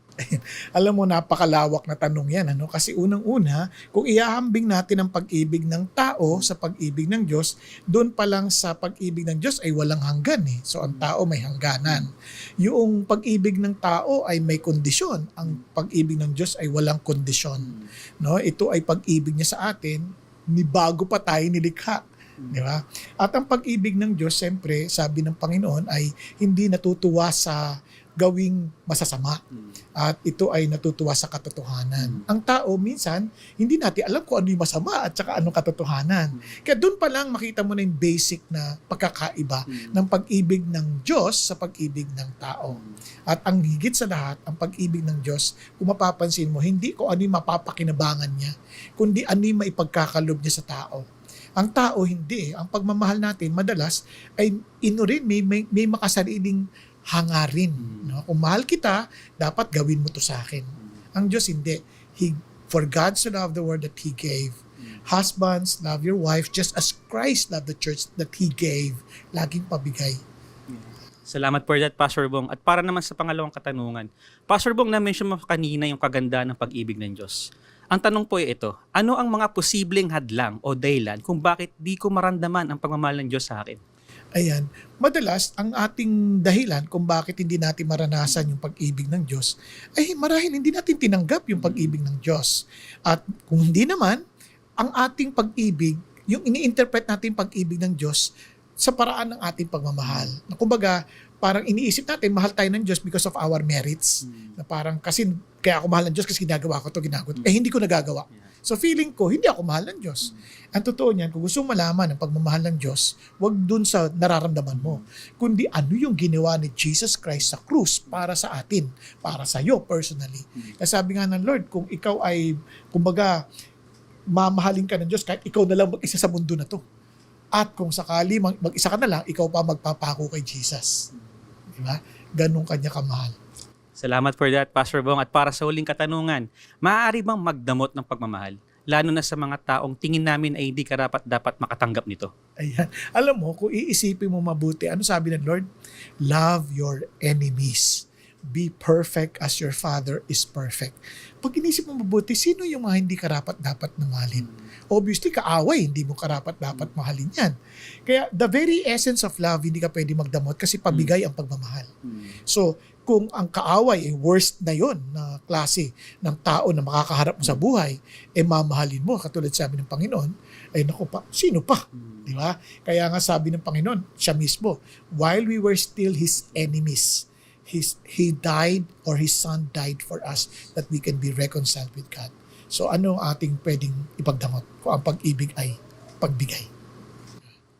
Alam mo, napakalawak na tanong yan. Kasi unang-una, kung iahambing natin ang pag-ibig ng tao sa pag-ibig ng Diyos, doon pa lang sa pag-ibig ng Diyos ay walang hanggan. So ang tao may hangganan. Yung pag-ibig ng tao ay may kondisyon. Ang pag-ibig ng Diyos ay walang kondisyon. Ito ay pag-ibig niya sa atin, ni bago pa tayo nilikha. Di ba? At ang pag-ibig ng Diyos, siyempre, sabi ng Panginoon, ay hindi natutuwa sa gawing masasama. At ito ay natutuwa sa katotohanan. Ang tao, minsan, hindi natin alam kung ano yung masama at saka anong katotohanan. Kaya doon pa lang makita mo na yung basic na pagkakaiba ng pag-ibig ng Diyos sa pag-ibig ng tao. At ang higit sa lahat, ang pag-ibig ng Diyos, kung mapapansin mo, hindi kung ano yung mapapakinabangan niya, kundi ano yung maipagkakalob niya sa tao. Ang tao, hindi. Ang pagmamahal natin, madalas, ay may makasariling hangarin. Kung mahal kita, dapat gawin mo to sa akin. Ang Diyos hindi. For God so loved the world that He gave. Husbands, love your wife just as Christ loved the church that He gave. Laging pabigay. Salamat for that, Pastor Bong. At para naman sa pangalawang katanungan, Pastor Bong, na-mention mo kanina yung kagandaan ng pag-ibig ng Diyos. Ang tanong po ay ito, ano ang mga posibleng hadlang o dahilan kung bakit di ko maramdaman ang pagmamahal ng Diyos sa akin? Ayan, madalas ang ating dahilan kung bakit hindi natin maranasan yung pag-ibig ng Diyos ay marahil hindi natin tinanggap yung pag-ibig ng Diyos. At kung hindi naman, ang ating pag-ibig, yung ini-interpret natin pag-ibig ng Diyos sa paraan ng ating pagmamahal. Kumbaga, parang iniisip natin, mahal tayo ng Diyos because of our merits. Na parang, kaya ako mahal ng Diyos kasi ginagawa ko ito. Hindi ko nagagawa. So feeling ko, hindi ako mahal ng Diyos. Ang totoo niyan, kung gusto malaman ang pagmamahal ng Diyos, wag dun sa nararamdaman mo. Kundi ano yung ginawa ni Jesus Christ sa krus para sa atin, para sa iyo personally. Kasi sabi nga ng Lord, kung ikaw ay, kumbaga, mamahalin ka ng Diyos, kahit ikaw na lang mag-isa sa mundo na to. At kung sakali mag-isa ka na lang, ikaw pa magpapako kay Jesus. Diba? ganun kanya kamahal. Salamat for that, Pastor Bong. At para sa huling katanungan, maaari bang magdamot ng pagmamahal? Lalo na sa mga taong tingin namin ay hindi karapat-dapat makatanggap nito. Ayan. Alam mo, kung iisipin mo mabuti, ano sabi ng Lord? Love your enemies. Be perfect as your Father is perfect. Pag inisip mo mabuti, sino yung mga hindi karapat-dapat na mahalin? Obviously, kaaway, hindi mo karapat-dapat mahalin yan. Kaya the very essence of love, hindi ka pwede magdamot kasi pabigay ang pagmamahal. So, kung ang kaaway ay worst na yon na klase ng tao na makakaharap mo sa buhay, mamahalin mo, katulad sabi ng Panginoon, naku pa, sino pa? Di ba? Kaya nga sabi ng Panginoon, siya mismo, while we were still His enemies, He died or His Son died for us that we can be reconciled with God. So ano ang ating pwedeng ipagdamot kung ang pag-ibig ay pagbigay?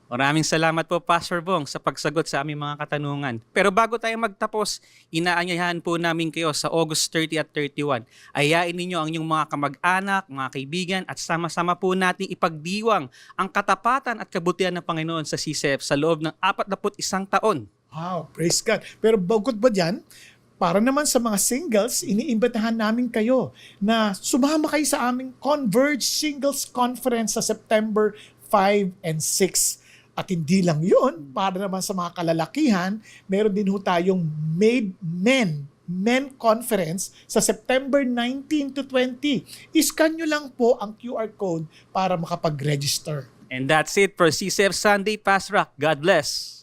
Maraming salamat po, Pastor Bong, sa pagsagot sa aming mga katanungan. Pero bago tayo magtapos, inaanyayahan po namin kayo sa August 30 at 31. Ayain ninyo ang inyong mga kamag-anak, mga kaibigan, at sama-sama po nating ipagdiwang ang katapatan at kabutihan ng Panginoon sa CCF sa loob ng 41 taon. Wow, praise God. Pero bukod ba dyan, para naman sa mga singles, iniimbitahan namin kayo na sumama kayo sa aming Converge Singles Conference sa September 5 and 6. At hindi lang yun, para naman sa mga kalalakihan, meron din ho tayong Made Men Conference sa September 19 to 20. Iscan nyo lang po ang QR code para makapag-register. And that's it for CCF Sunday Fast Track. God bless!